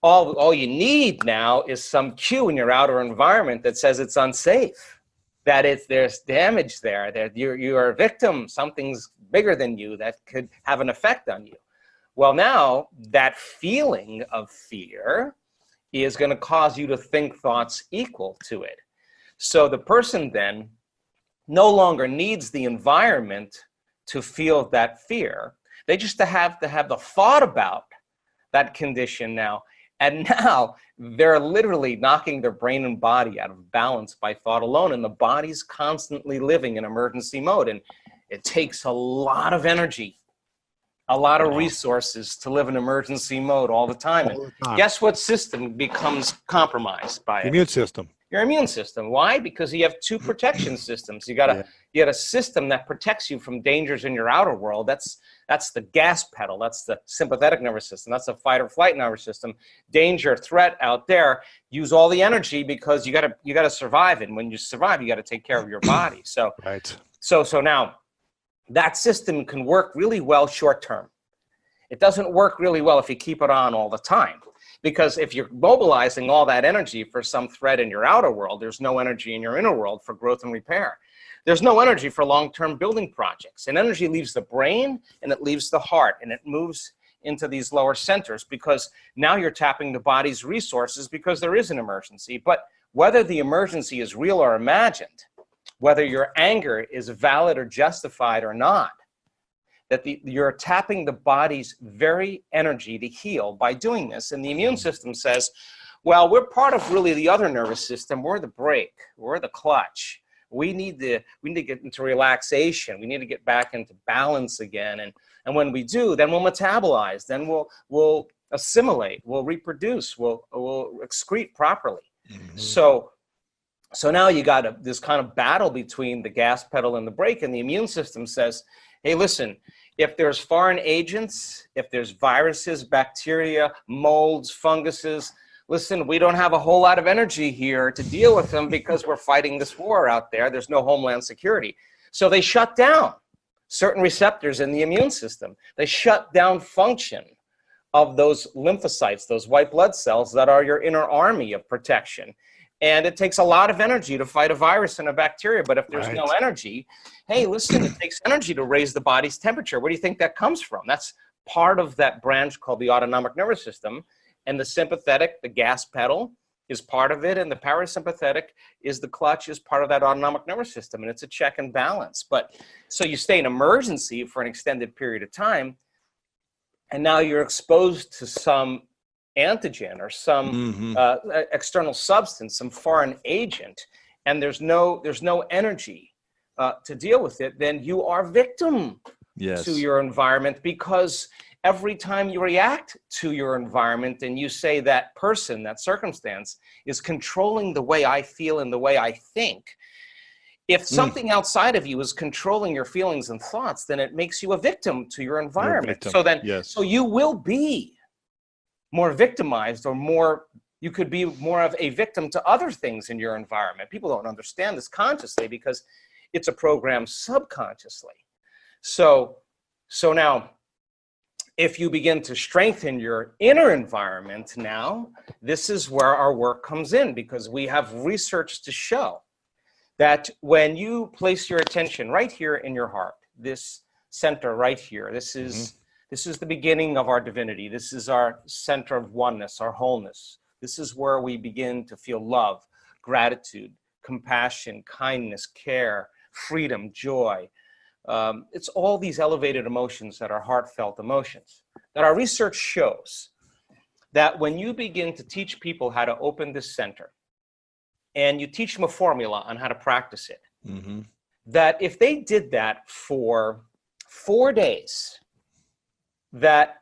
all you need now is some cue in your outer environment that says it's unsafe, that there's damage there, that you're a victim, something's bigger than you that could have an effect on you. Well, now that feeling of fear is going to cause you to think thoughts equal to it. So the person then no longer needs the environment to feel that fear. They just have to have the thought about that condition now. And now they're literally knocking their brain and body out of balance by thought alone. And the body's constantly living in emergency mode. And it takes a lot of energy, a lot of resources to live in emergency mode all the time. And guess what system becomes compromised by it? Immune system. Your immune system. Why? Because you have two protection systems. You got a system that protects you from dangers in your outer world. That's the gas pedal. That's the sympathetic nervous system. That's the fight or flight nervous system. Danger, threat out there. Use all the energy because you got to survive. And when you survive, you got to take care of your body. So So now that system can work really well short term. It doesn't work really well if you keep it on all the time. Because if you're mobilizing all that energy for some threat in your outer world, there's no energy in your inner world for growth and repair. There's no energy for long-term building projects. And energy leaves the brain and it leaves the heart and it moves into these lower centers because now you're tapping the body's resources because there is an emergency. But whether the emergency is real or imagined, whether your anger is valid or justified or not, that you're tapping the body's very energy to heal by doing this. And the immune system says, well, we're part of really the other nervous system. We're the brake. We're the clutch. We need to get into relaxation. We need to get back into balance again. And when we do, then we'll metabolize. Then we'll assimilate. We'll reproduce. We'll excrete properly. Mm-hmm. So now you got this kind of battle between the gas pedal and the brake. And the immune system says, hey, listen, if there's foreign agents, if there's viruses, bacteria, molds, funguses, listen, we don't have a whole lot of energy here to deal with them because we're fighting this war out there. There's no homeland security. So they shut down certain receptors in the immune system. They shut down function of those lymphocytes, those white blood cells that are your inner army of protection. And it takes a lot of energy to fight a virus and a bacteria. But if there's no energy, hey, listen, it takes energy to raise the body's temperature. Where do you think that comes from? That's part of that branch called the autonomic nervous system. And the sympathetic, the gas pedal, is part of it. And the parasympathetic is the clutch, is part of that autonomic nervous system. And it's a check and balance. But so you stay in emergency for an extended period of time. And now you're exposed to some antigen or some external substance, some foreign agent, and there's no energy to deal with it, then you are victim to your environment because every time you react to your environment and you say that person, that circumstance is controlling the way I feel and the way I think, if something outside of you is controlling your feelings and thoughts, then it makes you a victim to your environment. So then, so you will be more victimized or you could be more of a victim to other things in your environment. People don't understand this consciously because it's a program subconsciously. So now, if you begin to strengthen your inner environment now, this is where our work comes in because we have research to show that when you place your attention right here in your heart, this center right here, this is the beginning of our divinity. This is our center of oneness, our wholeness. This is where we begin to feel love, gratitude, compassion, kindness, care, freedom, joy. It's all these elevated emotions that are heartfelt emotions that our research shows that when you begin to teach people how to open this center, and you teach them a formula on how to practice it, that if they did that for 4 days, that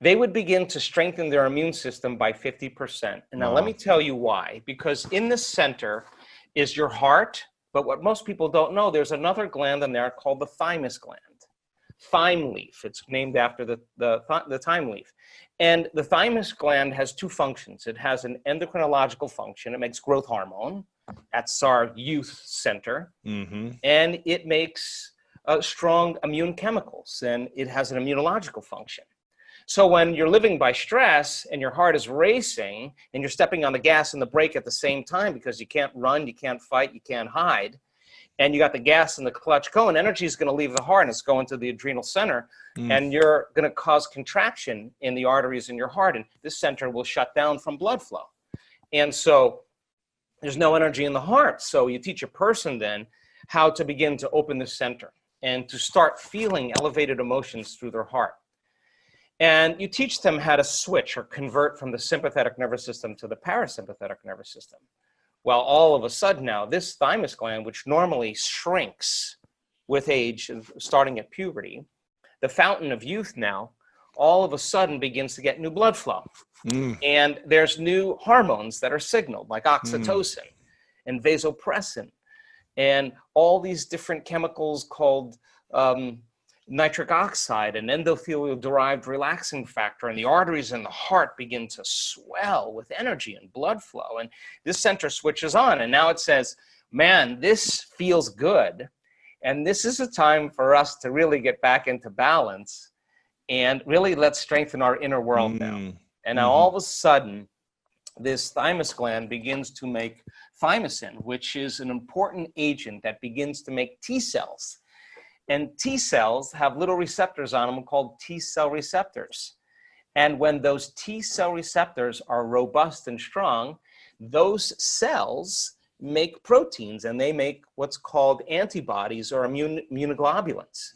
they would begin to strengthen their immune system by 50%. And now let me tell you why. Because in the center is your heart, but what most people don't know, there's another gland in there called the thymus gland. Thyme leaf. It's named after the thyme leaf. And the thymus gland has two functions. It has an endocrinological function. It makes growth hormone. That's our youth center. And it makes strong immune chemicals, and it has an immunological function. So when you're living by stress and your heart is racing and you're stepping on the gas and the brake at the same time because you can't run, you can't fight, you can't hide, and you got the gas and the clutch going, energy is going to leave the heart and it's going to the adrenal center, and you're going to cause contraction in the arteries in your heart, and this center will shut down from blood flow. And so there's no energy in the heart. So you teach a person then how to begin to open the center and to start feeling elevated emotions through their heart. And you teach them how to switch or convert from the sympathetic nervous system to the parasympathetic nervous system. Well, all of a sudden now, this thymus gland, which normally shrinks with age, starting at puberty, the fountain of youth now, all of a sudden begins to get new blood flow. And there's new hormones that are signaled, like oxytocin and vasopressin, and all these different chemicals called nitric oxide and endothelial-derived relaxing factor, and the arteries in the heart begin to swell with energy and blood flow. And this center switches on, and now it says, man, this feels good. And this is a time for us to really get back into balance and really let's strengthen our inner world now. And now all of a sudden, this thymus gland begins to make thymosin, which is an important agent that begins to make T cells. And T cells have little receptors on them called T cell receptors. And when those T cell receptors are robust and strong, those cells make proteins, and they make what's called antibodies or immunoglobulins.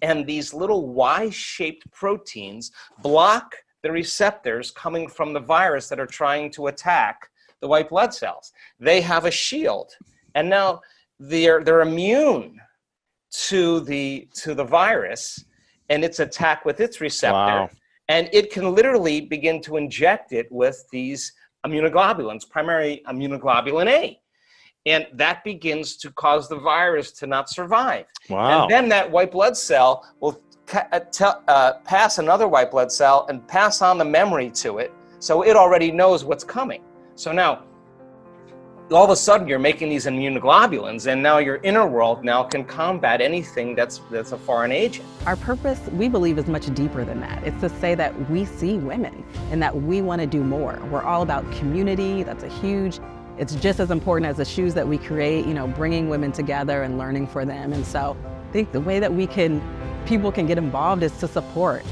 And these little Y-shaped proteins block the receptors coming from the virus that are trying to attack the white blood cells. They have a shield, and now they're immune to the virus and its attack with its receptor, and it can literally begin to inject it with these immunoglobulins, primary immunoglobulin A, and that begins to cause the virus to not survive. And then that white blood cell will pass another white blood cell and pass on the memory to it, so it already knows what's coming. So now all of a sudden you're making these immunoglobulins, and now your inner world now can combat anything that's a foreign agent. Our purpose, we believe, is much deeper than that. It's to say that we see women and that we want to do more. We're all about community. It's just as important as the shoes that we create, bringing women together and learning for them. And so I think the way that people can get involved is to support.